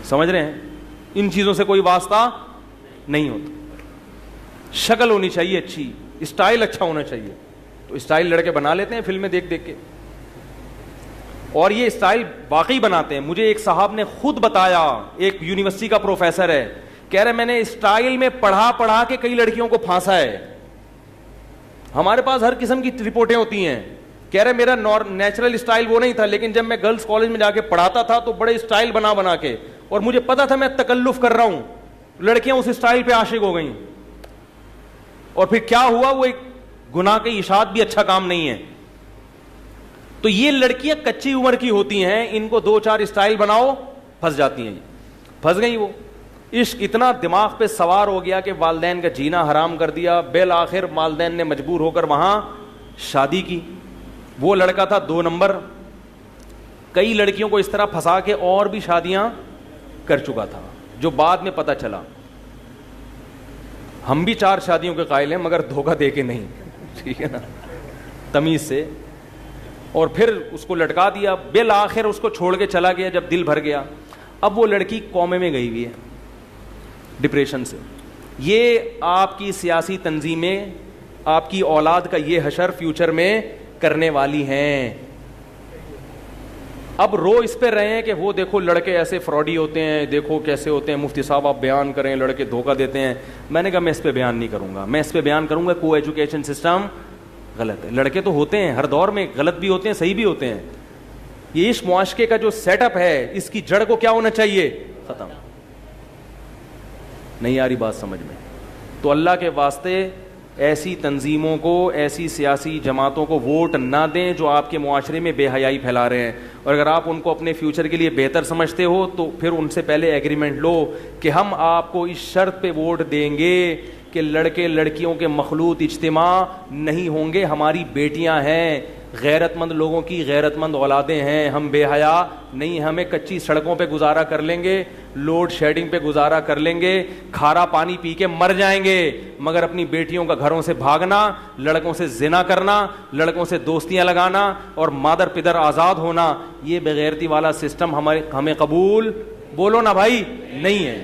سمجھ رہے ہیں, ان چیزوں سے کوئی واسطہ نہیں ہوتا. شکل ہونی چاہیے اچھی, اسٹائل اچھا ہونا چاہیے. تو اسٹائل لڑکے بنا لیتے ہیں فلمیں دیکھ دیکھ کے, اور یہ اسٹائل واقعی بناتے ہیں. مجھے ایک صاحب نے خود بتایا, ایک یونیورسٹی کا پروفیسر ہے, کہہ رہے میں نے اسٹائل میں پڑھا کے کئی لڑکیوں کو پھانسا ہے. ہمارے پاس ہر قسم کی رپورٹیں ہوتی ہیں. کہہ رہے میرا نیچرل اسٹائل وہ نہیں تھا, لیکن جب میں گرلز کالج میں جا کے پڑھاتا تھا تو بڑے اسٹائل بنا کے, اور مجھے پتا تھا میں تکلف کر رہا ہوں, لڑکیاں اس اسٹائل پہ عاشق ہو گئیں. اور پھر کیا ہوا, وہ ایک گناہ کی اشاعت بھی اچھا کام نہیں ہے. تو یہ لڑکیاں کچی عمر کی ہوتی ہیں, ان کو 2-4 اسٹائل بناؤ, پھنس جاتی ہیں. پھنس گئی وہ. عشق اتنا دماغ پہ سوار ہو گیا کہ والدین کا جینا حرام کر دیا. بالآخر والدین نے مجبور ہو کر وہاں شادی کی. وہ لڑکا تھا 2 نمبر, کئی لڑکیوں کو اس طرح پھنسا کے اور بھی شادیاں کر چکا تھا, جو بعد میں پتہ چلا. ہم بھی 4 شادیوں کے قائل ہیں مگر دھوکہ دے کے نہیں, ٹھیک ہے نا, تمیز سے. اور پھر اس کو لٹکا دیا. بالآخر اس کو چھوڑ کے چلا گیا جب دل بھر گیا. اب وہ لڑکی کومے میں گئی ہوئی ہے ڈپریشن سے. یہ آپ کی سیاسی تنظیمیں آپ کی اولاد کا یہ حشر فیوچر میں کرنے والی ہیں. اب رو اس پہ رہے ہیں کہ وہ دیکھو لڑکے ایسے فراڈی ہوتے ہیں, دیکھو کیسے ہوتے ہیں, مفتی صاحب آپ بیان کریں لڑکے دھوکہ دیتے ہیں. میں نے کہا میں اس پہ بیان نہیں کروں گا, میں اس پہ بیان کروں گا کو ایجوکیشن سسٹم غلط ہے. لڑکے تو ہوتے ہیں ہر دور میں, غلط بھی ہوتے ہیں صحیح بھی ہوتے ہیں. یہ اس معاشرے کا جو سیٹ اپ ہے اس کی جڑ کو کیا ہونا چاہیے, ختم. نہیں آ رہی بات سمجھ میں؟ تو اللہ کے واسطے ایسی تنظیموں کو, ایسی سیاسی جماعتوں کو ووٹ نہ دیں جو آپ کے معاشرے میں بے حیائی پھیلا رہے ہیں. اور اگر آپ ان کو اپنے فیوچر کے لیے بہتر سمجھتے ہو تو پھر ان سے پہلے ایگریمنٹ لو کہ ہم آپ کو اس شرط پہ ووٹ دیں گے کہ لڑکے لڑکیوں کے مخلوط اجتماع نہیں ہوں گے. ہماری بیٹیاں ہیں, غیرت مند لوگوں کی غیرت مند اولادیں ہیں, ہم بے حیا نہیں. ہمیں کچی سڑکوں پہ گزارا کر لیں گے, لوڈ شیڈنگ پہ گزارا کر لیں گے, کھارا پانی پی کے مر جائیں گے, مگر اپنی بیٹیوں کا گھروں سے بھاگنا, لڑکوں سے زنا کرنا, لڑکوں سے دوستیاں لگانا اور مادر پدر آزاد ہونا, یہ بغیرتی والا سسٹم ہمیں قبول, بولو نا بھائی, نہیں ہے.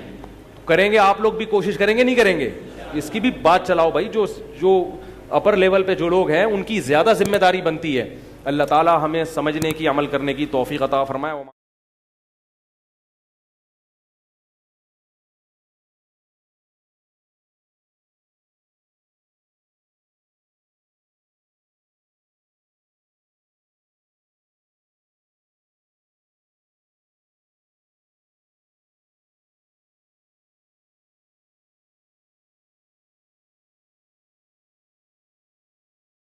کریں گے آپ لوگ بھی کوشش کریں گے نہیں کریں گے؟ اس کی بھی بات چلاؤ بھائی. جو اپر لیول پہ جو لوگ ہیں ان کی زیادہ ذمہ داری بنتی ہے. اللہ تعالی ہمیں سمجھنے کی, عمل کرنے کی توفیق عطا فرمائے.